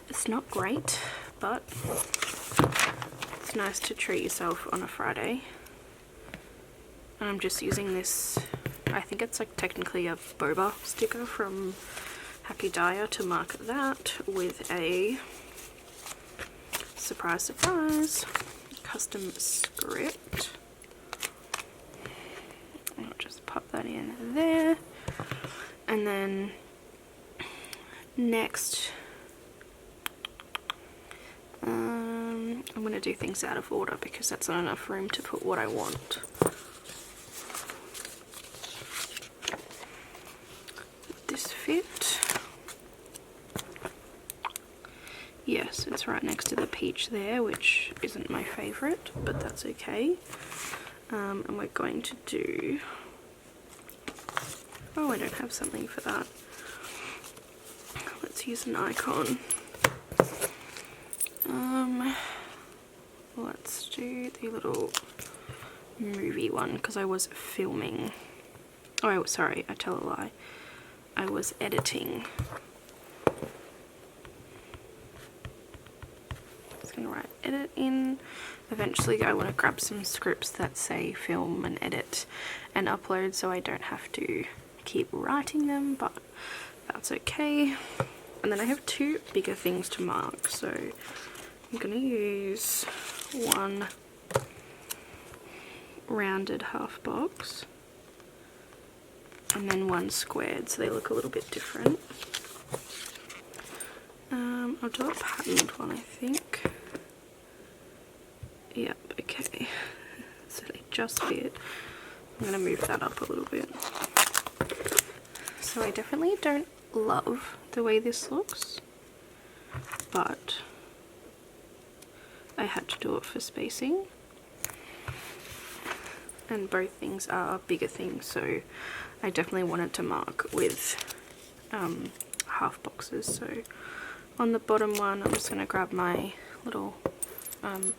is not great, but it's nice to treat yourself on a Friday. And I'm just using this, I think it's like technically a boba sticker from Happy Dyer, to mark that with a surprise, surprise, custom script. I'll just pop that in there. And then next, I'm going to do things out of order because that's not enough room to put what I want. Would this fit? Yes, it's right next to the peach there, which isn't my favourite, but that's okay. And we're going to do... Oh, I don't have something for that. Let's use an icon. Let's do the little movie one because I was filming. Oh, sorry, I tell a lie. I was editing. Just gonna write edit in. Eventually I want to grab some scripts that say film and edit and upload so I don't have to keep writing them, but that's okay. And then I have two bigger things to mark, so I'm going to use one rounded half box and then one squared, so they look a little bit different. I'll do a patterned one, I think. Yep, okay. So they just fit. I'm going to move that up a little bit. So I definitely don't love the way this looks, but I had to do it for spacing, and both things are bigger things, so I definitely wanted to mark with half boxes. So on the bottom one I'm just going to grab my little oh,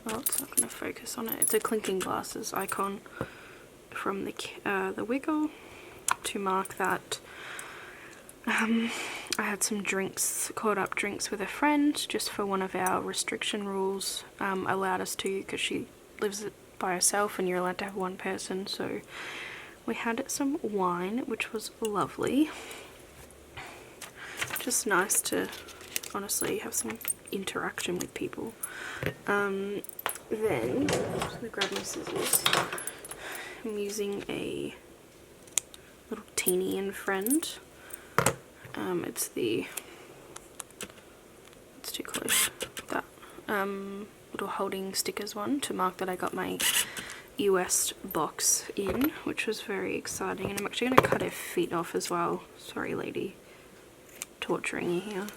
it's not going to focus on it. It's a clinking glasses icon from the Wiggle, to mark that I had some drinks, caught up drinks with a friend, just for one of our restriction rules allowed us to, because she lives by herself and you're allowed to have one person. So we had some wine, which was lovely. Just nice to honestly have some interaction with people. Then I'm just gonna grab my scissors. I'm using a little teeny and friend. It's too close. That little holding stickers one, to mark that I got my US box in, which was very exciting. And I'm actually going to cut her feet off as well. Sorry, lady, torturing you here.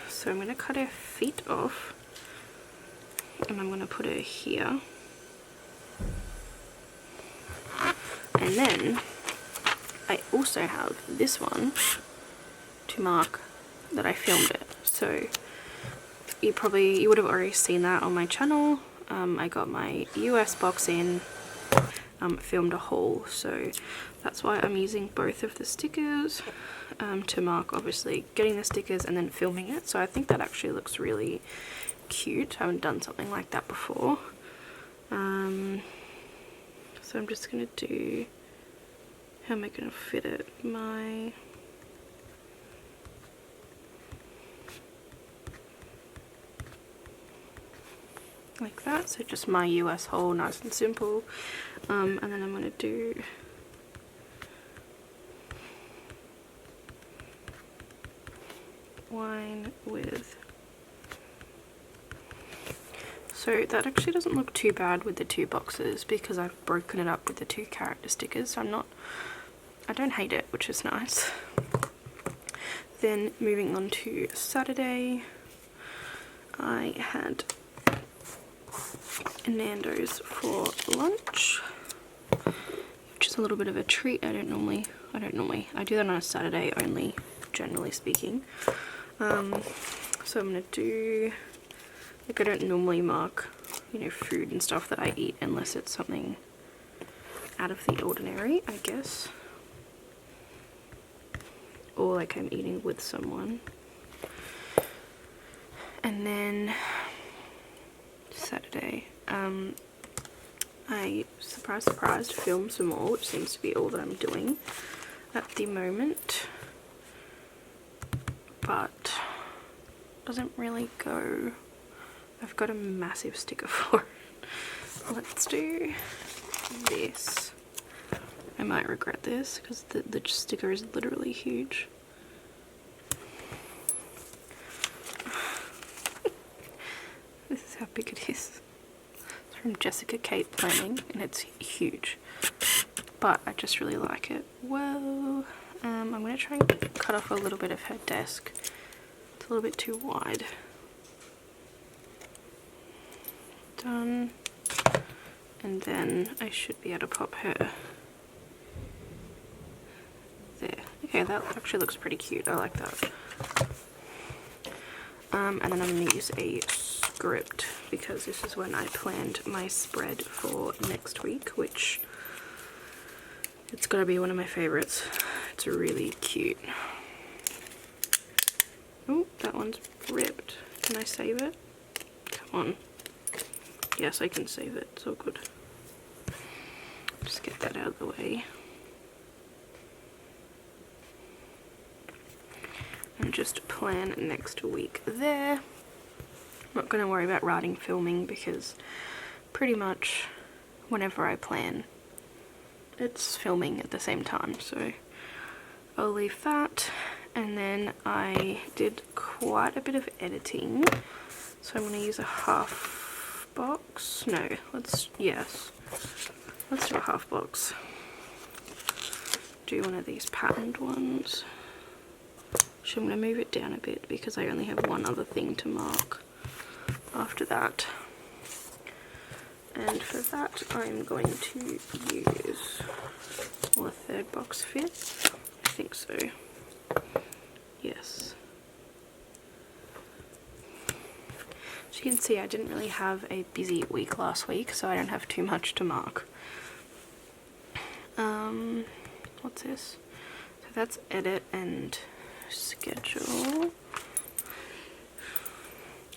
So I'm going to cut her feet off, and I'm going to put her here. And then I also have this one to mark that I filmed it. So you would have already seen that on my channel. I got my US box in, filmed a haul, so that's why I'm using both of the stickers to mark, obviously getting the stickers and then filming it. So I think that actually looks really cute. I haven't done something like that before. So I'm just gonna do, how am I gonna fit it? Like that, so just my US hole, nice and simple. And then I'm gonna do wine with... So that actually doesn't look too bad with the 2 boxes because I've broken it up with the 2 character stickers, so I don't hate it, which is nice. Then moving on to Saturday, I had Nando's for lunch, which is a little bit of a treat. I do that on a Saturday only, generally speaking. So I'm gonna do, like, I don't normally mark, you know, food and stuff that I eat unless it's something out of the ordinary, I guess, or like I'm eating with someone. And then Saturday, I, surprise surprise, filmed some more, which seems to be all that I'm doing at the moment, but doesn't really go. I've got a massive sticker for it. Let's do this. I might regret this because the sticker is literally huge. This is how big it is. It's from Jessica Kate Planning and it's huge, but I just really like it. Whoa. I'm going to try and cut off a little bit of her desk. It's a little bit too wide. Done. And then I should be able to pop her there. Okay, that actually looks pretty cute. I like that. And then I'm going to use a script because this is when I planned my spread for next week, which it's got to be one of my favorites. It's really cute. Oh, that one's ripped. Can I save it? Come on. Yes, I can save it. It's all good. Just get that out of the way. And just plan next week there. I'm not going to worry about writing filming because pretty much whenever I plan, it's filming at the same time, so I'll leave that. And then I did quite a bit of editing, so I'm going to use a half box. No, let's do a half box. Do one of these patterned ones. So I'm going to move it down a bit because I only have one other thing to mark after that. And for that I'm going to use, will a 3rd box fit? I think so. Yes. As you can see, I didn't really have a busy week last week, so I don't have too much to mark. What's this? So that's edit and schedule.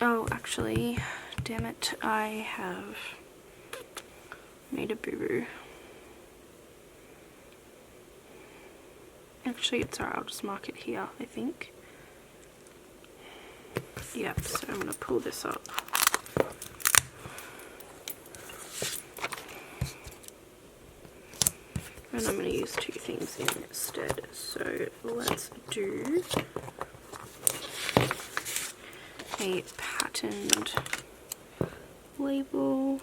Oh, actually, damn it, I have made a boo-boo. Actually, it's alright, I'll just mark it here, I think. Yep, so I'm going to pull this up. And I'm going to use 2 things instead. So let's do a patterned label.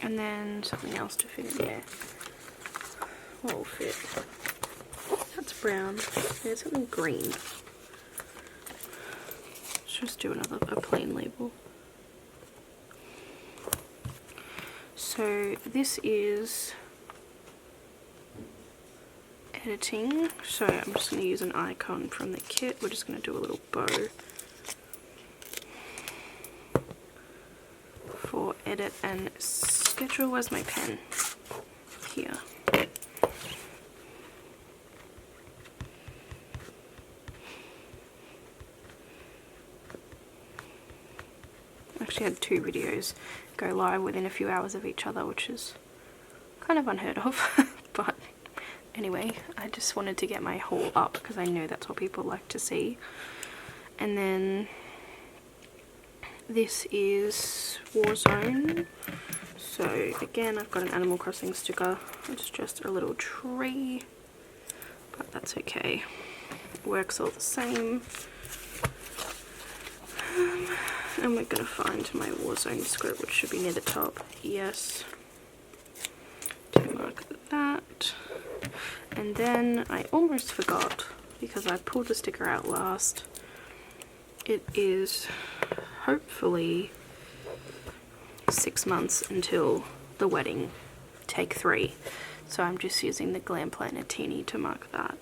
And then something else to fit in there. What will fit? That's brown. There's something green. Let's just do a plain label. So this is editing. So I'm just going to use an icon from the kit. We're just going to do a little bow for edit and schedule. Where's my pen? Here. Actually had 2 videos go live within a few hours of each other, which is kind of unheard of. But anyway, I just wanted to get my haul up because I know that's what people like to see. And then this is Warzone. So again, I've got an Animal Crossing sticker. It's just a little tree, but that's okay. works all the same. And we're going to find my Warzone script, which should be near the top. Yes. To mark that. And then I almost forgot, because I pulled the sticker out last. It is hopefully 6 months until the wedding, take 3. So I'm just using the Glam Planner Teeny to mark that.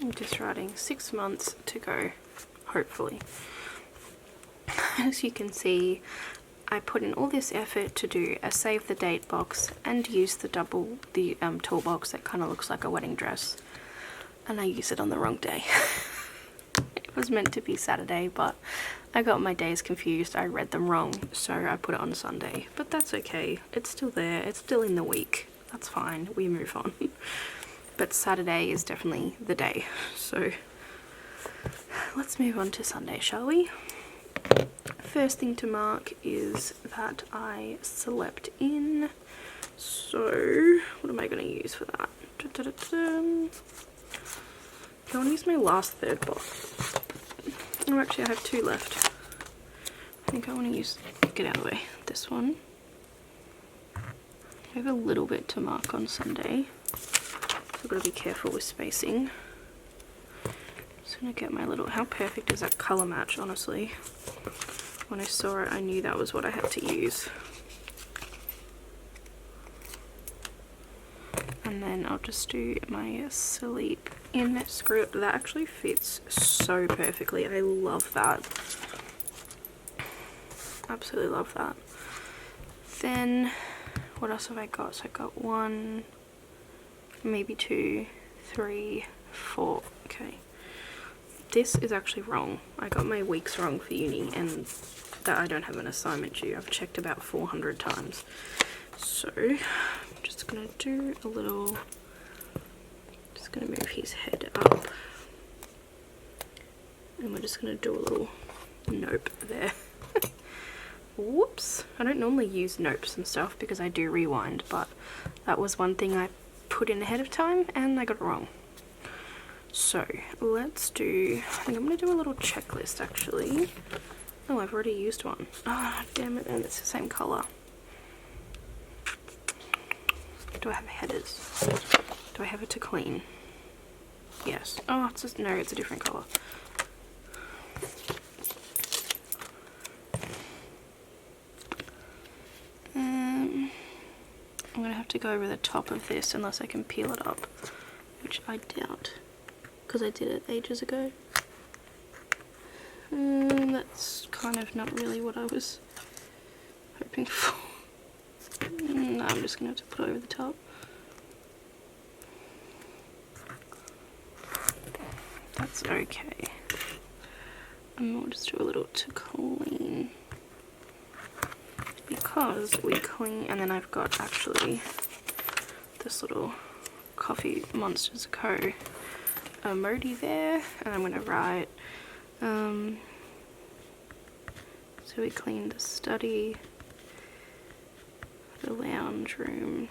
I'm just writing 6 months to go, hopefully. As you can see, I put in all this effort to do a save the date box and use the toolbox that kind of looks like a wedding dress, and I used it on the wrong day. It was meant to be Saturday, but I got my days confused. I read them wrong, so I put it on Sunday, but that's okay. It's still there. It's still in the week. That's fine. We move on. But Saturday is definitely the day, so let's move on to Sunday, shall we? First thing to mark is that I slept in. So what am I going to use for that? I want to use my last third box. Oh, actually I have 2 left. I think I want to use, get out of the way, this one. I have a little bit to mark on Sunday. I've got to be careful with spacing. Just gonna get my little, how perfect is that colour match, honestly? When I saw it, I knew that was what I had to use. And then I'll just do my sleep in script. That actually fits so perfectly. I love that. Absolutely love that. Then, what else have I got? So I got 1, maybe 2, 3, 4. Okay. This is actually wrong. I got my weeks wrong for uni, and that I don't have an assignment due. I've checked about 400 times. So I'm just gonna do a little, just gonna move his head up, and we're just gonna do a little nope there. Whoops. I don't normally use nopes and stuff because I do rewind, but that was one thing I put in ahead of time and I got it wrong. So let's do, I think I'm going to do a little checklist actually. Oh, I've already used one. Ah, oh, damn it, and it's the same colour. Do I have headers? Do I have it to clean? Yes. Oh, it's just, no, it's a different colour. I'm going to have to go over the top of this unless I can peel it up, which I doubt, because I did it ages ago. That's kind of not really what I was hoping for. No, I'm just going to have to put it over the top. That's okay. And we'll just do a little to clean. Because we clean, and then I've got actually this little Coffee Monsters Co. emoji there, and I'm going to write, so we cleaned the study, the lounge room,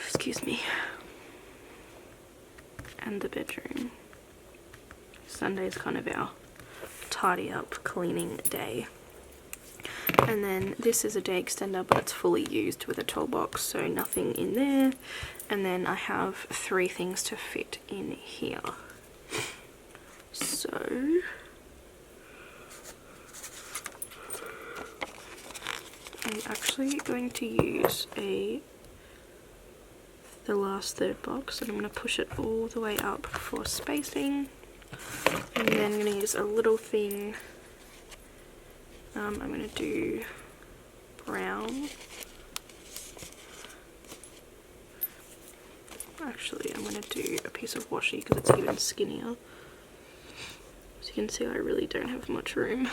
excuse me, and the bedroom. Sunday's kind of our tidy up cleaning day. And then this is a day extender, but it's fully used with a toolbox, so nothing in there. And then I have 3 things to fit in here. So I'm actually going to use the last third box, and I'm going to push it all the way up for spacing. And then I'm going to use a little thing. I'm going to do brown. Actually, I'm going to do a piece of washi because it's even skinnier. As you can see, I really don't have much room.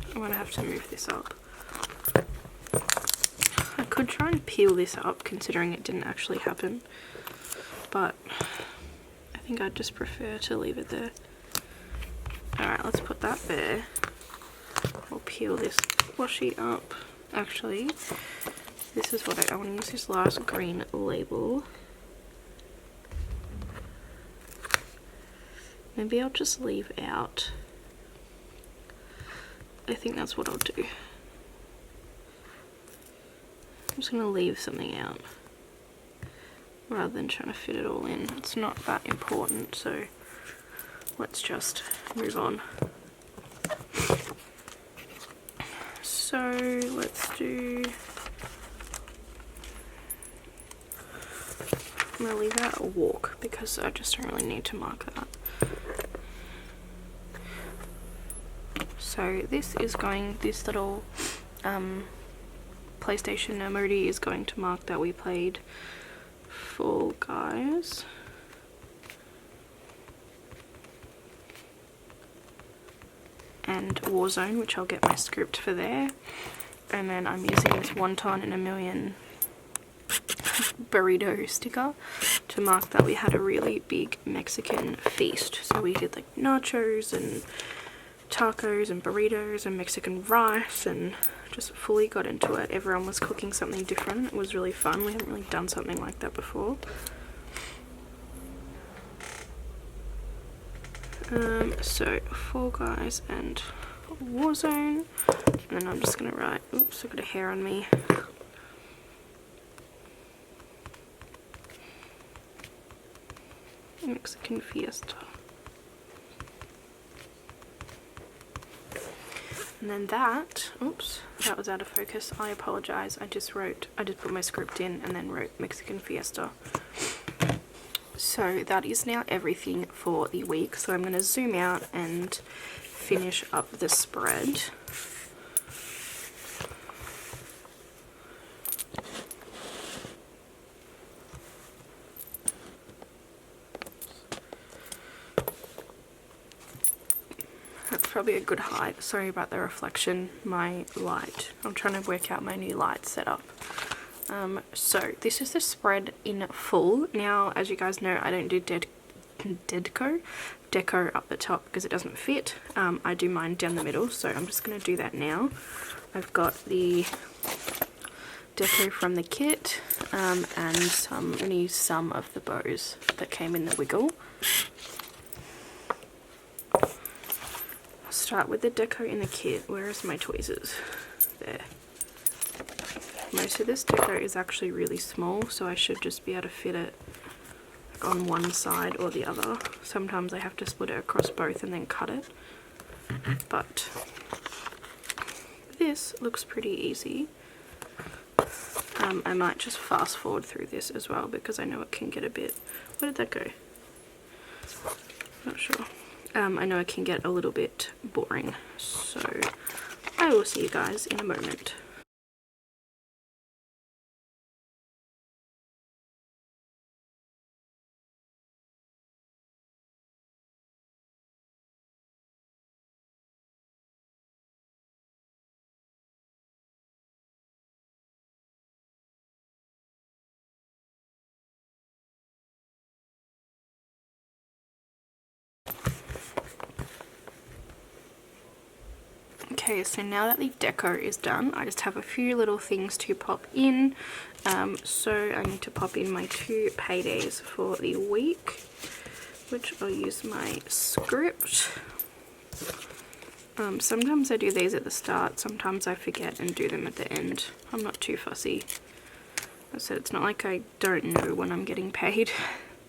I'm going to have to move this up. I could try and peel this up considering it didn't actually happen. but I think I'd just prefer to leave it there. Alright, let's put that there. We'll peel this washi up. Actually, this is what I want to use this last green label. Maybe I'll just leave out. I think that's what I'll do. I'm just going to leave something out rather than trying to fit it all in. It's not that important, so let's just move on. So let's do, I'm going to leave out a walk because I just don't really need to mark that. So this is going, this little PlayStation emoji is going to mark that we played Fall Guys. And Warzone, which I'll get my script for there. And then I'm using this wonton in a million burrito sticker to mark that we had a really big Mexican feast. So we did like nachos and tacos and burritos and Mexican rice and just fully got into it. Everyone was cooking something different. It was really fun. We haven't really done something like that before. So Fall Guys and Warzone, and then I'm just gonna write, oops, I got a hair on me. Mexican Fiesta. And then that, oops, that was out of focus. I apologize. I just put my script in and then wrote Mexican Fiesta. So that is now everything for the week. So I'm going to zoom out and finish up the spread. That's probably a good height. Sorry about the reflection. My light. I'm trying to work out my new light setup. So this is the spread in full. Now, as you guys know, I don't do deco up the top because it doesn't fit. I do mine down the middle, so I'm just going to do that now. I've got the deco from the kit, and I'm going to use some of the bows that came in the wiggle. I'll start with the deco in the kit. Where is my tweezers? There. Most of this deco is actually really small, so I should just be able to fit it like on one side or the other. Sometimes I have to split it across both and then cut it. But this looks pretty easy. I might just fast forward through this as well because I know it can get a bit... Where did that go? Not sure. I know it can get a little bit boring, so I will see you guys in a moment. Okay, so now that the deco is done, I just have a few little things to pop in. So I need to pop in my 2 paydays for the week, which I'll use my script. Sometimes I do these at the start, sometimes I forget and do them at the end. I'm not too fussy. I said it's not like I don't know when I'm getting paid.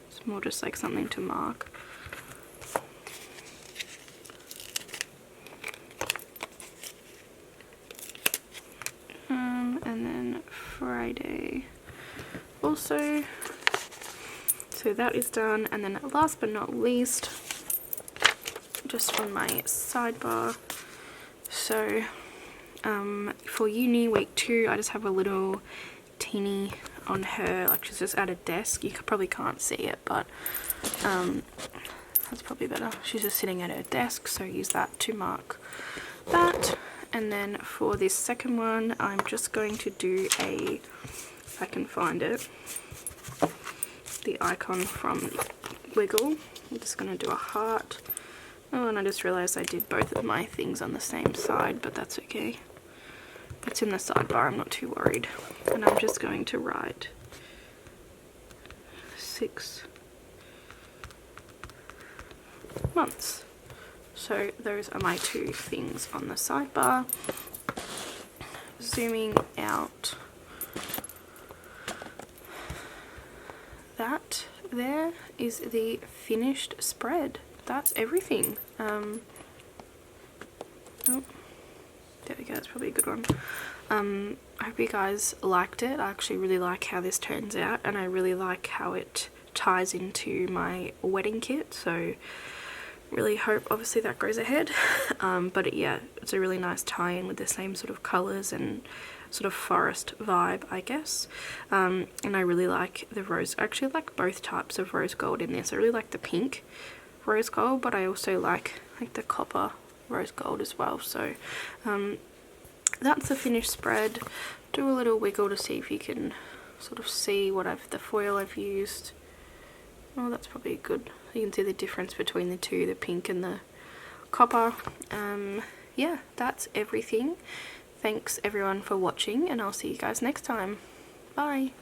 It's more just like something to mark. And then Friday also. So that is done. And then last but not least, just on my sidebar, so for uni week 2, I just have a little teeny on her, like she's just at a desk. You probably can't see it, but that's probably better. She's just sitting at her desk, so use that to mark that. And then for this second one, I'm just going to do a, if I can find it, the icon from Wiggle. I'm just going to do a heart. Oh, and I just realised I did both of my things on the same side, but that's okay. It's in the sidebar, I'm not too worried. And I'm just going to write 6 months. So those are my 2 things on the sidebar. Zooming out, that there is the finished spread. That's everything. Oh, there we go, that's probably a good one. I hope you guys liked it. I actually really like how this turns out, and I really like how it ties into my wedding kit, so really hope obviously that goes ahead. But yeah, it's a really nice tie-in with the same sort of colours and sort of forest vibe, I guess. And I really like the rose. I actually like both types of rose gold in this. I really like the pink rose gold, but I also like the copper rose gold as well. So that's the finished spread. Do a little wiggle to see if you can sort of see what the foil I've used. Oh, that's probably good. You can see the difference between the two, the pink and the copper. Yeah, that's everything. Thanks everyone for watching, and I'll see you guys next time. Bye.